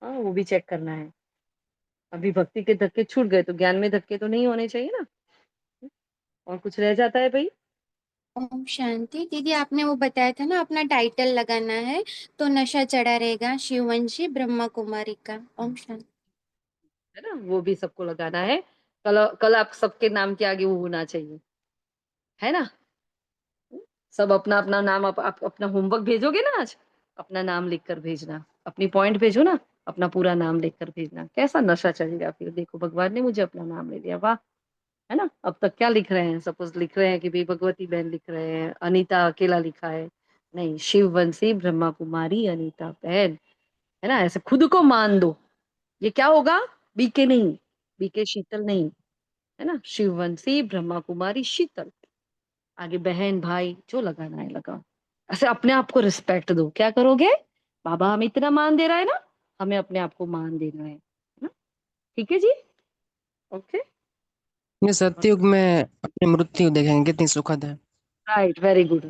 हाँ, वो भी चेक करना है। अभी भक्ति के धक्के छूट गए तो ज्ञान में धक्के तो नहीं होने चाहिए ना। और कुछ रह जाता है भाई? ओम शांति। दीदी आपने वो बताया था ना अपना टाइटल लगाना है, तो नशा चढ़ा रहेगा शिववंशी ब्रह्मा कुमारी का। ओम शांति। है ना, वो भी सबको लगाना है। कल कल आप सबके नाम के आगे वो होना चाहिए, है ना। सब अपना अपना नाम, आप अपना होमवर्क भेजोगे ना आज, अपना नाम लिखकर भेजना। अपनी पॉइंट भेजो ना, अपना पूरा नाम लिखकर भेजना। कैसा नशा चढ़ेगा फिर, देखो भगवान ने मुझे अपना नाम ले लिया, वाह। है ना। अब तक क्या लिख रहे हैं? सपोज लिख रहे हैं कि भाई भगवती बहन लिख रहे हैं, अनीता अकेला लिखा है। नहीं, शिववंशी ब्रह्मा कुमारी अनीता बहन, है ना। ऐसे खुद को मान दो। ये क्या होगा? बीके नहीं, बीके शीतल नहीं, है ना। शिववंशी ब्रह्मा कुमारी शीतल, आगे बहन भाई जो लगाना है लगाओ। ऐसे अपने आप को रिस्पेक्ट दो। क्या करोगे? बाबा हमें इतना मान दे रहा है ना, हमें अपने आप को मान देना है ना? ठीक है जी, ओके। ये सत्युग में अपनी मृत्यु देखेंगे कितनी सुखद है। राइट, वेरी गुड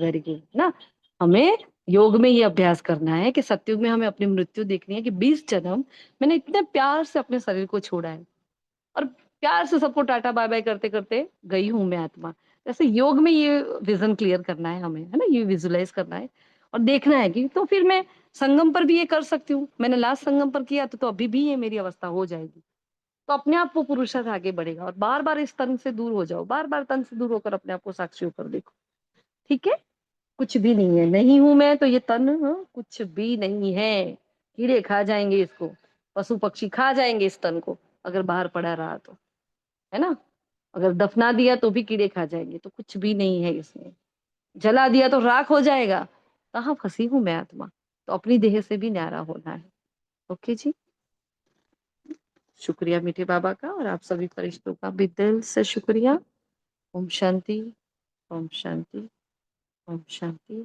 ना। हमें योग में ये अभ्यास करना है कि सत्युग में हमें अपनी मृत्यु देखनी है कि 20 जन्म मैंने इतने प्यार से अपने शरीर को छोड़ा है और प्यार से सबको टाटा बाय बाय करते करते गई हूं मैं आत्मा। जैसे योग में ये विजन क्लियर करना है हमें, है ना, ये विजुलाइज करना है और देखना है कि तो फिर मैं संगम पर भी ये कर सकती हूँ। मैंने लास्ट संगम पर किया तो अभी भी ये मेरी अवस्था हो जाएगी। तो अपने आप वो पुरुषार्थ आगे बढ़ेगा और बार बार इस तन से दूर हो जाओ, बार बार तन से दूर होकर अपने आप को साक्षी होकर देखो। ठीक है, कुछ भी नहीं है, नहीं हूं मैं तो ये तन, हाँ, कुछ भी नहीं है। कीड़े खा जाएंगे इसको, पशु पक्षी खा जाएंगे इस तन को अगर बाहर पड़ा रहा तो, है ना। अगर दफना दिया तो भी कीड़े खा जाएंगे, तो कुछ भी नहीं है इसमें। जला दिया तो राख हो जाएगा। कहाँ फंसी हूं मैं आत्मा। तो अपनी देह से भी न्यारा होना है। ओके जी, शुक्रिया मीठे बाबा का और आप सभी फरिश्तों का भी दिल से शुक्रिया। ओम शांति, ओम शांति, ओम शांति।